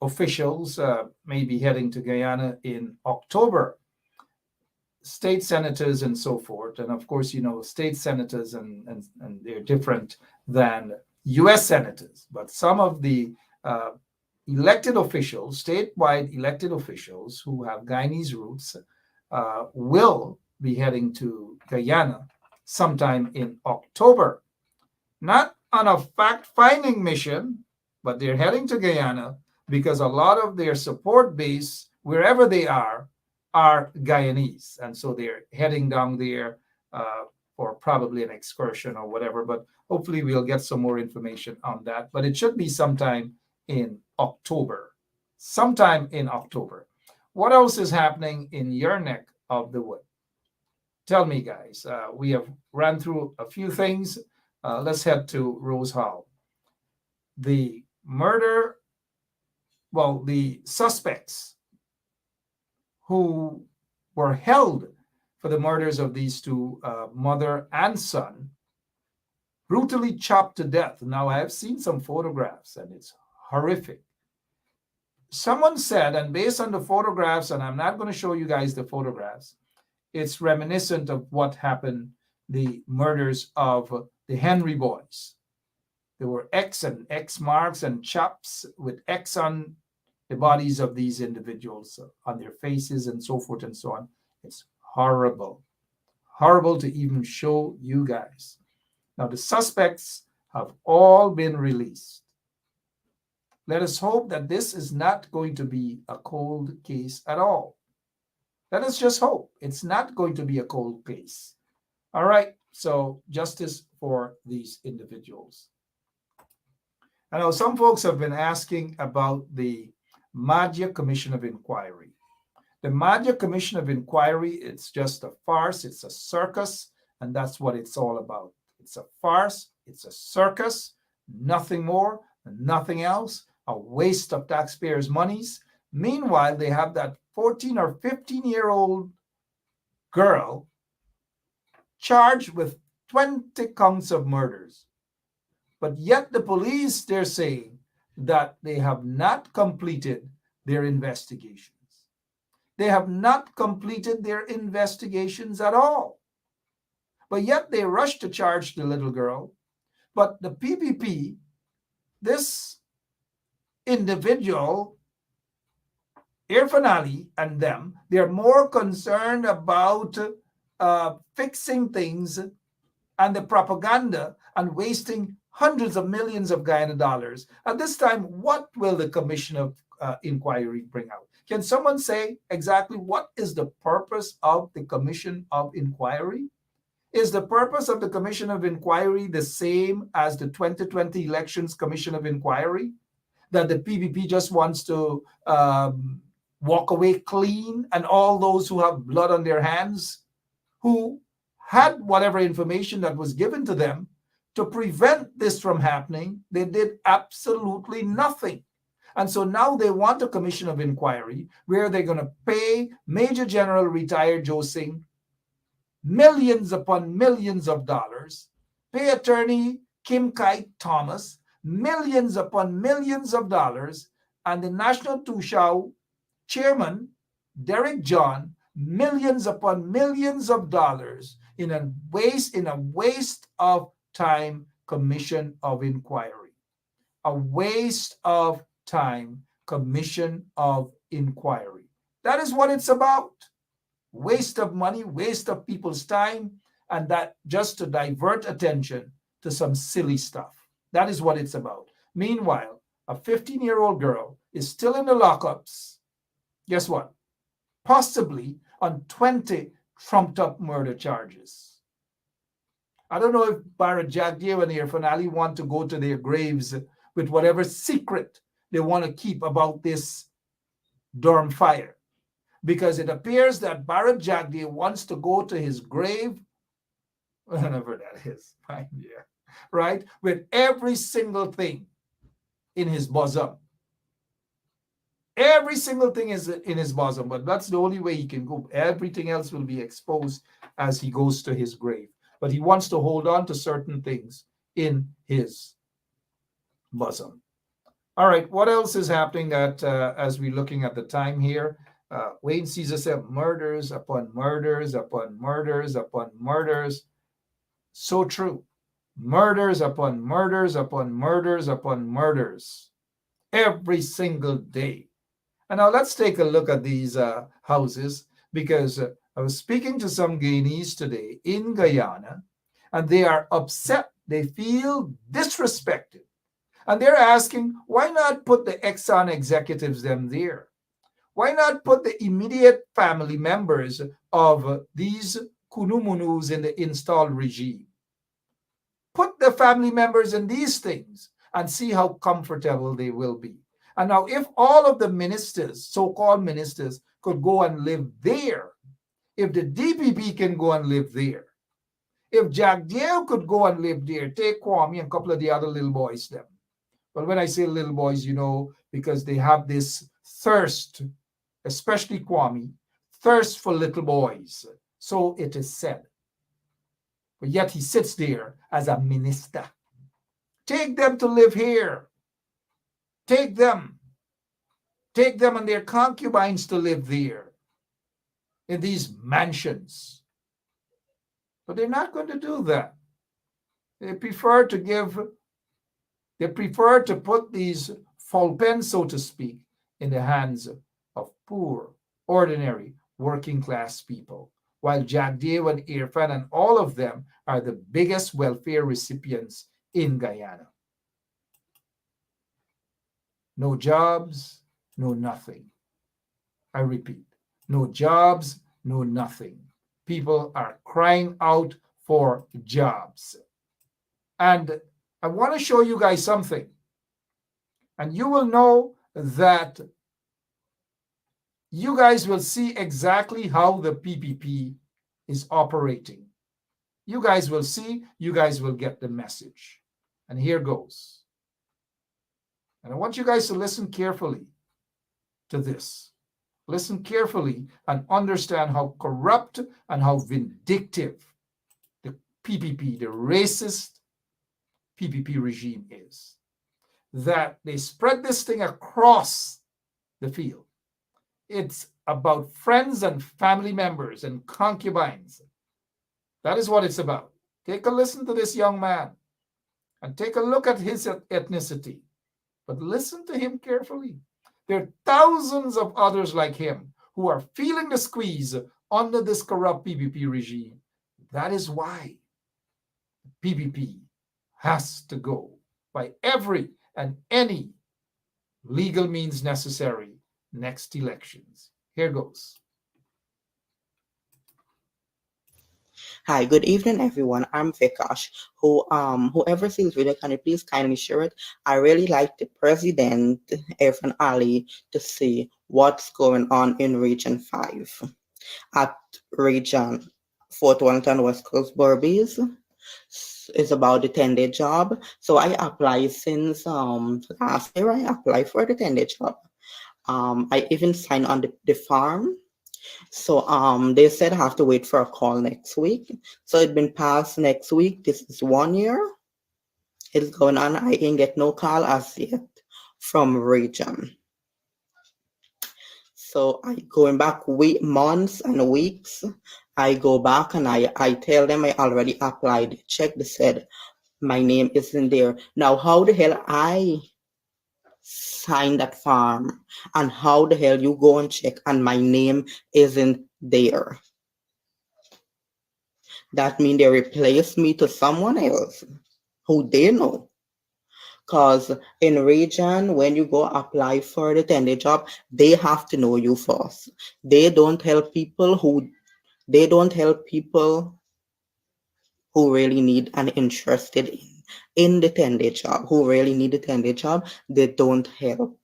officials may be heading to Guyana in October. State senators and so forth. And of course, state senators and they're different than U.S. senators. But some of the elected officials, statewide elected officials who have Guyanese roots will be heading to Guyana sometime in October. Not on a fact-finding mission, but they're heading to Guyana because a lot of their support base, wherever they are are Guyanese. And so they're heading down there for probably an excursion or whatever. But hopefully we'll get some more information on that. But it should be sometime in October. Sometime in October. What else is happening in your neck of the wood? Tell me, guys. We have ran through a few things. Let's head to Rose Hall. The suspects who were held for the murders of these two, mother and son, brutally chopped to death. Now, I have seen some photographs, and it's horrific. Someone said, and based on the photographs, and I'm not going to show you guys the photographs, it's reminiscent of what happened, the murders of the Henry boys. There were X and X marks and chops with X on the bodies of these individuals, on their faces and so forth and so on. It's horrible. Horrible to even show you guys. Now, the suspects have all been released. Let us hope that this is not going to be a cold case at all. Let us just hope it's not going to be a cold case. All right, so justice for these individuals. I know some folks have been asking about the Madhya Commission of Inquiry. The Madhya Commission of Inquiry, it's just a farce, it's a circus, and that's what it's all about. It's a farce, it's a circus, nothing more, nothing else, a waste of taxpayers' monies. Meanwhile, they have that 14 or 15-year-old girl charged with 20 counts of murders. But yet the police, they're saying that they have not completed their investigations. They have not completed their investigations at all. But yet they rush to charge the little girl. But the PPP, this individual, Irfan Ali and them, they're more concerned about fixing things and the propaganda and wasting hundreds of millions of Guyana dollars. At this time, what will the Commission of Inquiry bring out? Can someone say exactly what is the purpose of the Commission of Inquiry? Is the purpose of the Commission of Inquiry the same as the 2020 Elections Commission of Inquiry? That the PPP just wants to walk away clean, and all those who have blood on their hands, who had whatever information that was given to them to prevent this from happening, they did absolutely nothing. And so now they want a Commission of Inquiry where they're going to pay Major General retired Joe Singh millions upon millions of dollars, pay attorney Kim Kite Thomas millions upon millions of dollars, and the National Tushau chairman, Derek John, millions upon millions of dollars in a waste of time Commission of Inquiry. A waste of time Commission of Inquiry. That is what it's about. Waste of money, waste of people's time, and that just to divert attention to some silly stuff. That is what it's about. Meanwhile, a 15-year-old girl is still in the lockups. Guess what? Possibly on 20 trumped-up murder charges. I don't know if Bharat Jagdev and Irfan Ali want to go to their graves with whatever secret they want to keep about this Durham fire. Because it appears that Bharat Jagdev wants to go to his grave, whenever that is, right? With every single thing in his bosom. Every single thing is in his bosom, but that's the only way he can go. Everything else will be exposed as he goes to his grave. But he wants to hold on to certain things in his bosom. All right, what else is happening that as we're looking at the time here? Wayne Caesar said murders upon murders upon murders upon murders. So true. Murders upon murders upon murders upon murders. Every single day. And now let's take a look at these houses, because I was speaking to some Guyanese today in Guyana, and they are upset. They feel disrespected. And they're asking, why not put the Exxon executives them there? Why not put the immediate family members of these kunumunus in the installed regime? Put the family members in these things and see how comfortable they will be. And now, if all of the ministers, so-called ministers, could go and live there, if the DPP can go and live there, if Jack Dale could go and live there, take Kwame and a couple of the other little boys them. Well, when I say little boys, because they have this thirst, especially Kwame, thirst for little boys. So it is said. But yet he sits there as a minister. Take them to live here. Take them. Take them and their concubines to live there in these mansions. But they're not going to do that. They prefer to put these foul pens, so to speak, in the hands of poor, ordinary, working class people, while Jack Dale and Irfan and all of them are the biggest welfare recipients in Guyana. No jobs, no nothing. I repeat, no jobs, no nothing. People are crying out for jobs. And I want to show you guys something. And you will know that you guys will see exactly how the PPP is operating. You guys will see, you guys will get the message. And here goes. And I want you guys to listen carefully to this. Listen carefully and understand how corrupt and how vindictive the PPP, the racist PPP regime is. That they spread this thing across the field. It's about friends and family members and concubines. That is what it's about. Take a listen to this young man and take a look at his ethnicity. But listen to him carefully. There are thousands of others like him who are feeling the squeeze under this corrupt PPP regime. That is why PPP has to go by every and any legal means necessary next elections. Here goes. Hi, good evening, everyone. I'm Vikash. Whoever sees video, can you please kindly share it? I really like the President, Irfan Ali, to see what's going on in Region 5. At Region Fort Wellington, West Coast, Berbice, is about the 10-day job. So I applied since last year. I applied for the 10-day job. I even signed on the farm. So they said I have to wait for a call next week. So it's been past next week. This is 1 year. It's going on. I ain't get no call as yet from Region. So I going back months and weeks. I go back and I tell them I already applied. Check. They said my name isn't there. Now how the hell I sign that form and how the hell you go and check and my name isn't there? That means they replaced me to someone else who they know. Because in Region, when you go apply for the 10-day job, they have to know you first. They don't help people who really need and interested in the 10-day job, who really need the 10-day job. They don't help.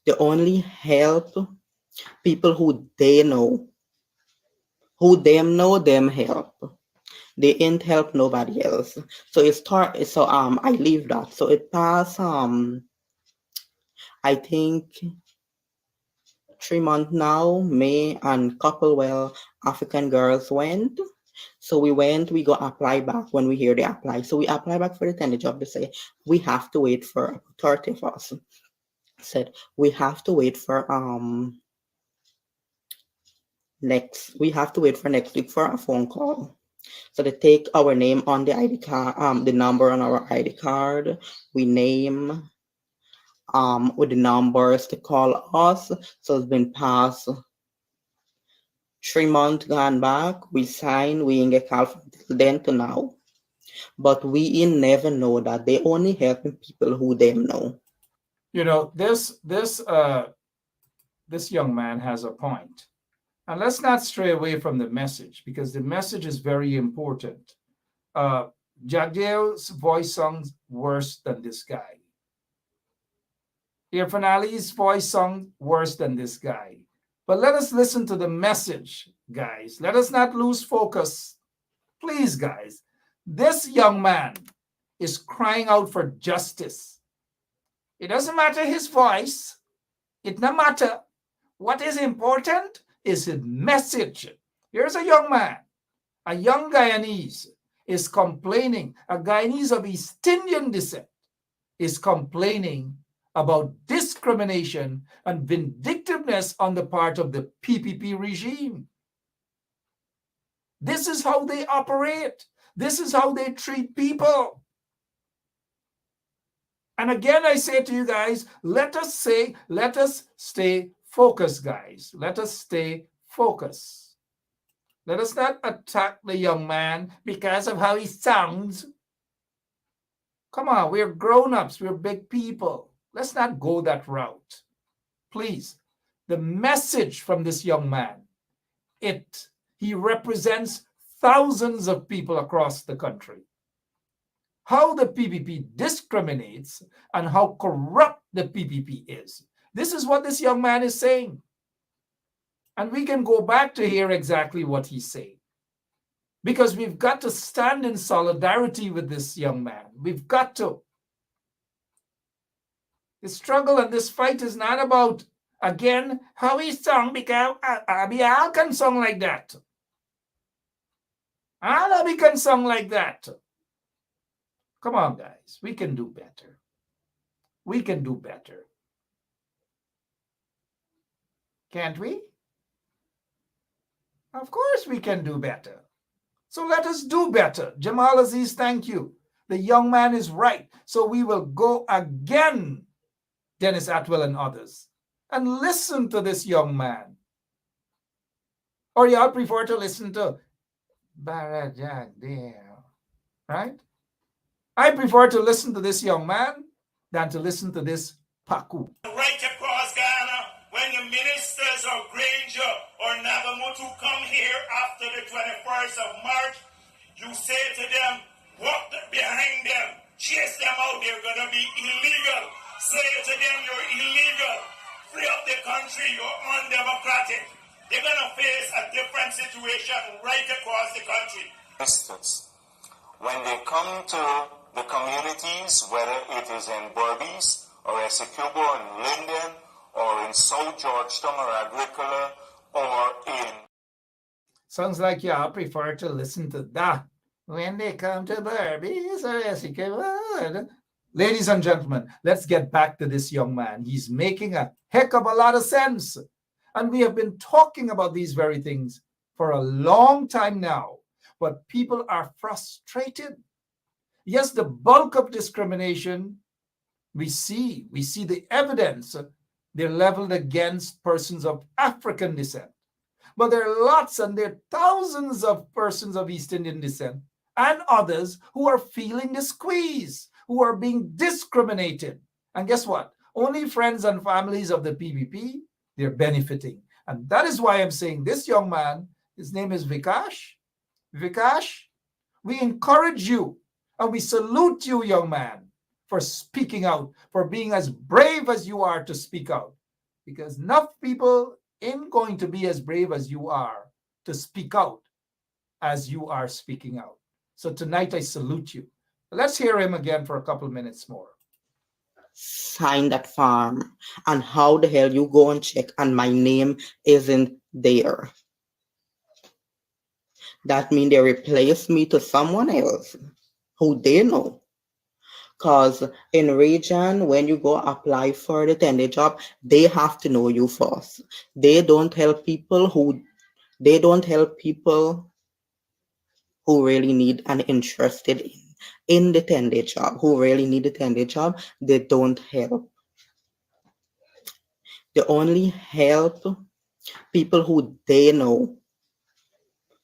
They only help people who they know, who them know them help. They ain't help nobody else. So I leave that. So it passed I think 3 months now. May and couple African girls went. So we go apply back when we hear they apply. So we apply back for the 10-day job. They say we have to wait for 30 of us. Said we have to wait for next week for a phone call. So they take our name on the ID card, the number on our ID card, we name with the numbers to call us. So it's been past 3 months gone back. We sign, we ain't get call from then to now. But we ain't never know that they only helping people who them know. You know, this this young man has a point. And let's not stray away from the message, because the message is very important. Jagdeo's voice sounds worse than this guy. Irfan Ali's voice sounds worse than this guy. But let us listen to the message, guys. Let us not lose focus. Please, guys. This young man is crying out for justice. It doesn't matter his voice. It doesn't matter. What is important is his message. Here's a young man, a young Guyanese, is complaining. A Guyanese of East Indian descent is complaining about discrimination and vindictiveness on the part of the PPP regime. This is how they operate. This is how they treat people. And again, I say to you guys, let us stay focused, guys. Let us stay focused. Let us not attack the young man because of how he sounds. Come on, we're grown-ups, we're big people. Let's not go that route. Please, the message from this young man, he represents thousands of people across the country. How the PPP discriminates and how corrupt the PPP is. This is what this young man is saying. And we can go back to hear exactly what he's saying. Because we've got to stand in solidarity with this young man. We've got to. The struggle and this fight is not about, again, how he sung, because I can song like that. I can song like that. Come on, guys. We can do better. We can do better. Can't we? Of course we can do better. So let us do better. Jamal Aziz, thank you. The young man is right. So we will go again, Dennis Atwell and others, and listen to this young man. Or y'all prefer to listen to Barajak there, right? I prefer to listen to this young man than to listen to this Paku. Right across Ghana, when the ministers of Granger or Nagamutu come here after the 21st of March, you say to them, walk behind them, chase them out, they're going to be illegal. Say to them, you're illegal. Free up the country, you're undemocratic. They're going to face a different situation right across the country. When they come to the communities, whether it is in Berbice or Essequibo and Linden or in South Georgetown or Agricola or in... Sounds like y'all prefer to listen to that. When they come to Berbice or Essequibo. Ladies and gentlemen, let's get back to this young man. He's making a heck of a lot of sense. And we have been talking about these very things for a long time now. But people are frustrated. Yes, the bulk of discrimination, we see the evidence. They're leveled against persons of African descent. But there are lots and there are thousands of persons of East Indian descent and others who are feeling the squeeze, who are being discriminated. And guess what? Only friends and families of the PPP, they're benefiting. And that is why I'm saying this young man, his name is Vikash. Vikash, we encourage you and we salute you, young man, for speaking out, for being as brave as you are to speak out. Because enough people ain't going to be as brave as you are to speak out as you are speaking out. So tonight I salute you. Let's hear him again for a couple minutes more. Sign that form, and how the hell you go and check and my name isn't there? That means they replace me to someone else who they know. Because in region, when you go apply for the tender job, they have to know you first. They don't help people who really need and interested in the tender job, who really need the tender job. They don't help. They only help people who they know.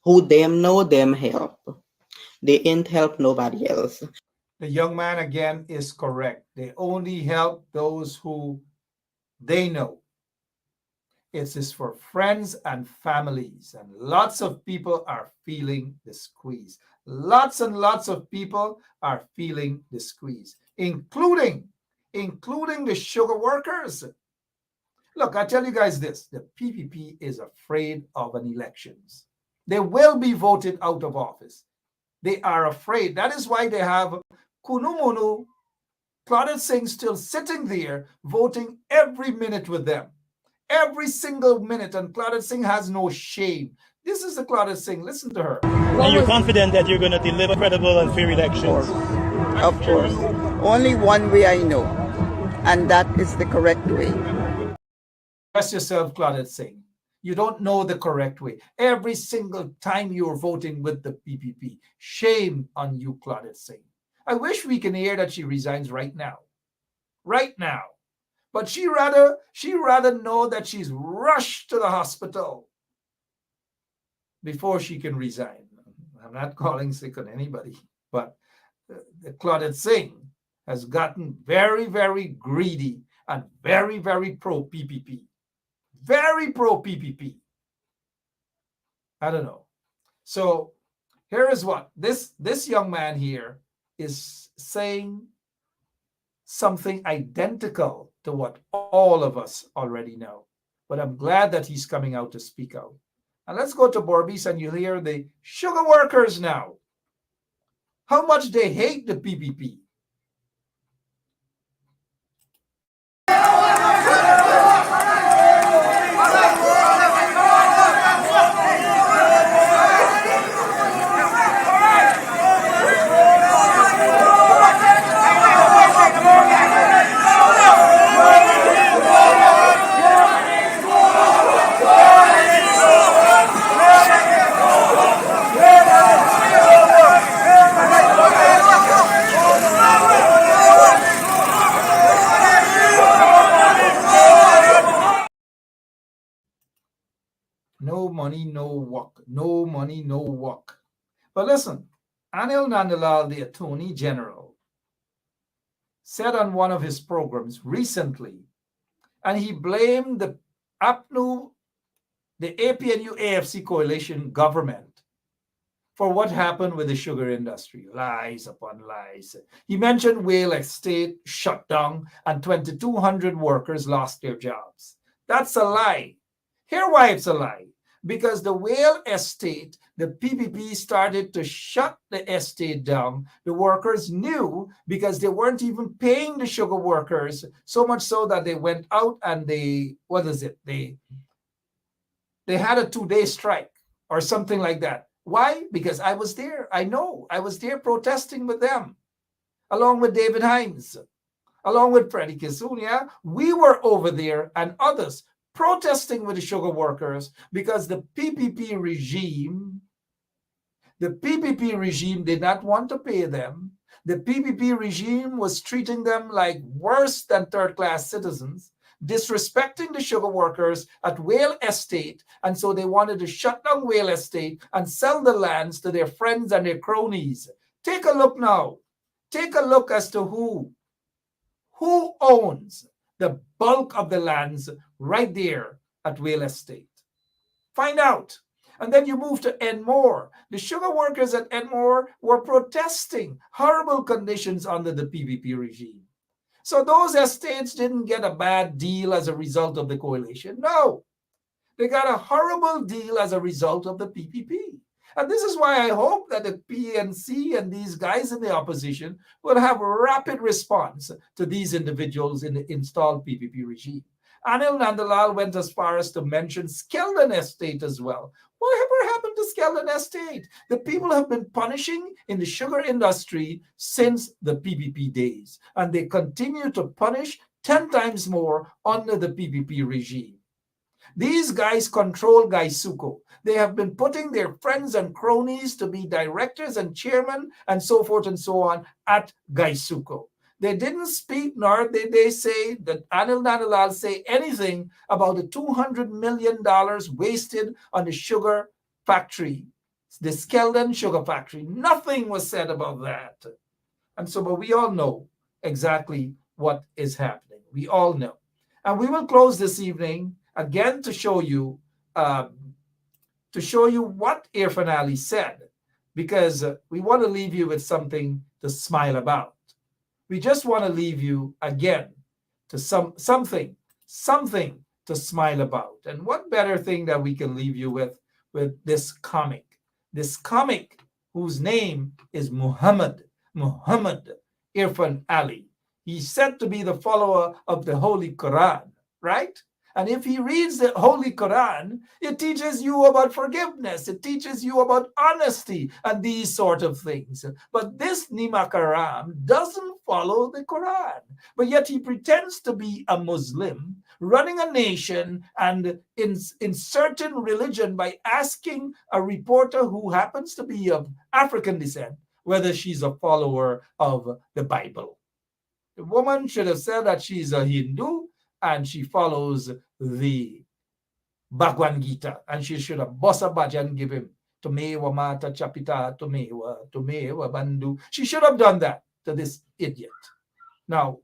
Who them know, them help. They ain't help nobody else. The young man again is correct. They only help those who they know. It is for friends and families. And lots of people are feeling the squeeze. Lots and lots of people are feeling the squeeze, including the sugar workers. Look, I tell you guys this, the PPP is afraid of an elections. They will be voted out of office. They are afraid. That is why they have Kunumunu, Claudette Singh still sitting there voting every minute with them. Every single minute. And Claudette Singh has no shame. This is the Claudette Singh. Listen to her. Are you confident that you're going to deliver credible and fair elections? Of course. Only one way I know, and that is the correct way. Ask yourself, Claudette Singh. You don't know the correct way. Every single time you're voting with the PPP. Shame on you, Claudette Singh. I wish we can hear that she resigns right now. Right now. But she rather know that she's rushed to the hospital before she can resign. I'm not calling sick on anybody, but Claudette Singh has gotten very, very greedy and very, very pro-PPP. Very pro-PPP. I don't know. So here is what this young man here is saying, something identical to what all of us already know. But I'm glad that he's coming out to speak out. And let's go to Borbis, and you'll hear the sugar workers now. How much they hate the PPP. No money, no work. No money, no work. But listen, Anil Nandalal, the Attorney General, said on one of his programs recently, and he blamed the APNU, the APNU-AFC coalition government for what happened with the sugar industry. Lies upon lies. He mentioned Whale Estate shut down and 2,200 workers lost their jobs. That's a lie. Here's why it's a lie. Because the Whale Estate, the PPP started to shut the estate down. The workers knew, because they weren't even paying the sugar workers, so much so that they went out and they had a 2-day strike or something like that. Why? Because I was there. I know. I was there protesting with them, along with David Hines, along with Freddie Kisunia. We were over there, and others, protesting with the sugar workers because the PPP regime did not want to pay them. The PPP regime was treating them like worse than third-class citizens, disrespecting the sugar workers at Whale Estate, and so they wanted to shut down Whale Estate and sell the lands to their friends and their cronies. Take a look now. Take a look as to who owns the bulk of the lands right there at Whale Estate. Find out. And then you move to Enmore. The sugar workers at Enmore were protesting horrible conditions under the PPP regime. So those estates didn't get a bad deal as a result of the coalition. No, they got a horrible deal as a result of the PPP. And this is why I hope that the PNC and these guys in the opposition will have a rapid response to these individuals in the installed PPP regime. Anil Nandalal went as far as to mention Skeldon Estate as well. Whatever happened to Skeldon Estate? The people have been punishing in the sugar industry since the PPP days, and they continue to punish 10 times more under the PPP regime. These guys control Gaisuko. They have been putting their friends and cronies to be directors and chairmen and so forth and so on at Gaisuko. They didn't speak, nor did they say that Anil Nandalal say anything about the $200 million wasted on the sugar factory, the Skeldon sugar factory. Nothing was said about that. And so, but we all know exactly what is happening. We all know. And we will close this evening again to show you what Irfan Ali said, because we want to leave you with something to smile about. We just want to leave you again to something to smile about. And what better thing that we can leave you with this comic whose name is Muhammad Irfan Ali. He's said to be the follower of the Holy Quran, right? And if he reads the Holy Quran, it teaches you about forgiveness. It teaches you about honesty and these sort of things. But this Nimakaram doesn't follow the Quran. But yet he pretends to be a Muslim, running a nation and inserting religion by asking a reporter who happens to be of African descent whether she's a follower of the Bible. The woman should have said that she's a Hindu and she follows the Bhagwan Gita, and she should have bossa bhajan give him Tumewa Mata Chapita Tumewa Bandhu. She should have done that to this idiot. Now,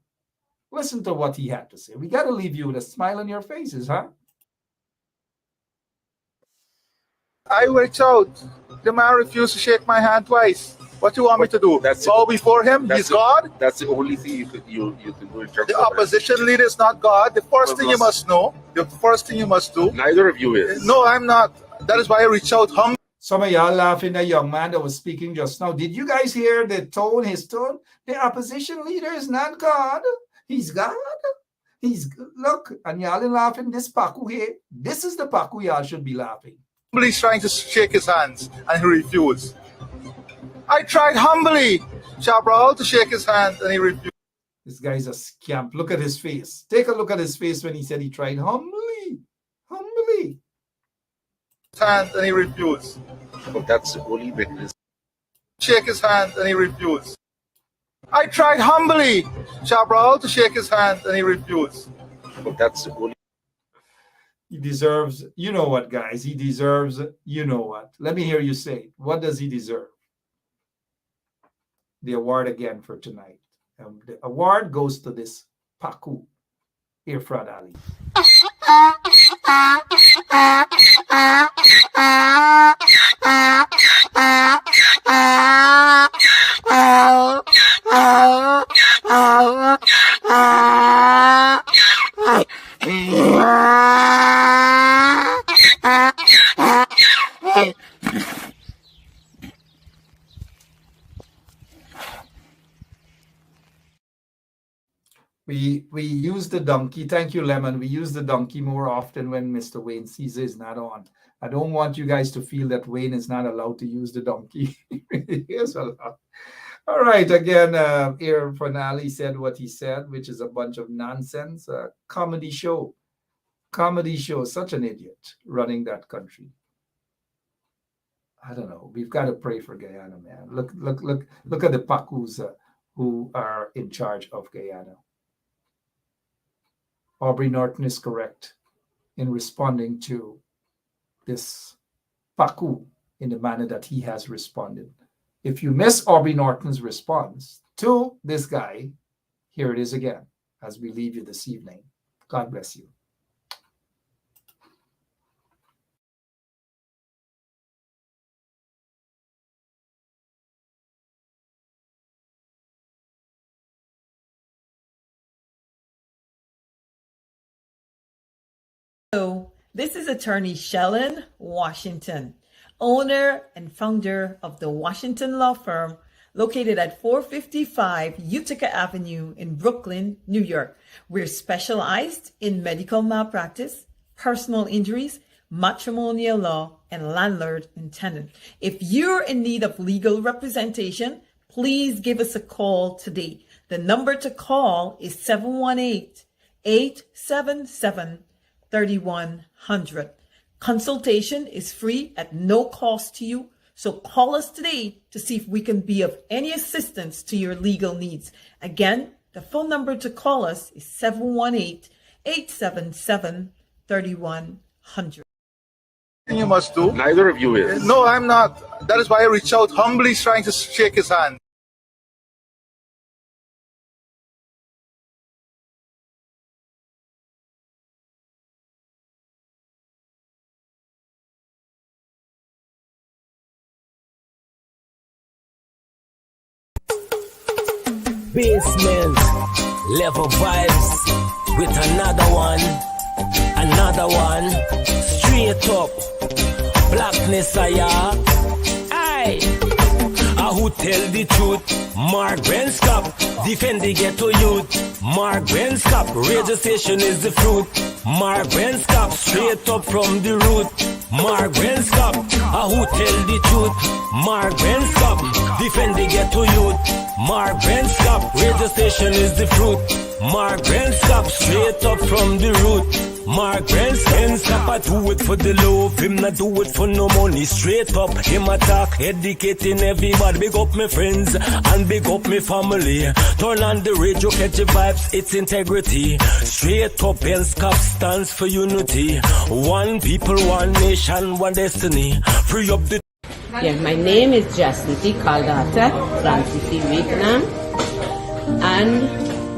listen to what he had to say. We got to leave you with a smile on your faces, huh? I reached out. The man refused to shake my hand twice. What do you want me to do? Bow before him? He's God? That's the only thing you can do in terms The opposition leader is not God. The first thing you must know, the first thing you must do. Neither of you is. No, I'm not. That is why I reached out humbly. Some of y'all laughing at the young man that was speaking just now. Did you guys hear the tone, his tone? The opposition leader is not God. He's God. Look, and y'all are laughing this Paku here. This is the Paku y'all should be laughing. He's trying to shake his hands and he refused. I tried humbly, Chabral, to shake his hand and he refused. This guy's a scamp. Look at his face. Take a look at his face when he said he tried humbly. Hand and he refused. But that's the only mechanism. Shake his hand and he refused. I tried humbly, Chabral, to shake his hand and he refused. But that's the only. He deserves, you know what, guys? He deserves, you know what? Let me hear you say it. What does he deserve? The award again for tonight. The award goes to this Paku, Irfan Ali. We use the donkey. Thank you, Lemon. We use the donkey more often when Mr. Wayne Caesar is not on. I don't want you guys to feel that Wayne is not allowed to use the donkey. He is allowed. All right. Again, Irfan Ali said what he said, which is a bunch of nonsense. Comedy show. Such an idiot running that country. I don't know. We've got to pray for Guyana, man. Look at the Pakus who are in charge of Guyana. Aubrey Norton is correct in responding to this Paku in the manner that he has responded. If you miss Aubrey Norton's response to this guy, here it is again as we leave you this evening. God bless you. So, this is attorney Shellen Washington, owner and founder of the Washington law firm located at 455 Utica Avenue in Brooklyn, New York. We're specialized in medical malpractice, personal injuries, matrimonial law, and landlord and tenant. If you're in need of legal representation, please give us a call today. The number to call is 718-877-3100. Consultation is free at no cost to you, so call us today to see if we can be of any assistance to your legal needs. Again, the phone number to call us is 718-877-3100. You must do. Neither of you is. No, I'm not. That is why I reached out humbly, trying to shake his hand. Basement, level vibes with another one, straight up, blackness aye, who tell the truth, Mark Scott, defend the ghetto youth, Mark Scott, radio station is the fruit, Mark Scott, straight up from the root, Mark Scott, who tell the truth, Mark Scott, defend the ghetto youth, Mark Scott, radio station is the fruit, Mark Scott, straight up from the root. Mark Scott, I do it for the love, him not do it for no money. Straight up, him attack, educating everybody. Big up my friends and big up my family. Turn on the radio, catch the vibes, it's integrity. Straight up, Scott stands for unity. One people, one nation, one destiny. Free up the... Yeah, my name is Jacinty Caldata Francis Vietnam, and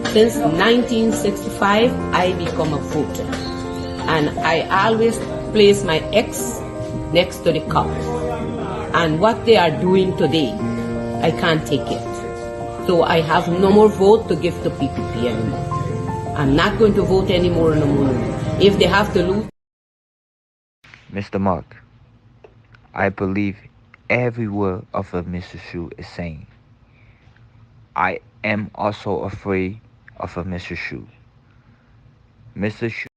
since 1965 I become a voter, and I always place my X next to the cup, and what they are doing today I can't take it, so I have no more vote to give to PPP anymore. I'm not going to vote anymore no more. If they have to lose. Mr. Mark, I believe every word of what Mr. Shu is saying. I am also afraid of a Mr. Shu. Mr. Shu.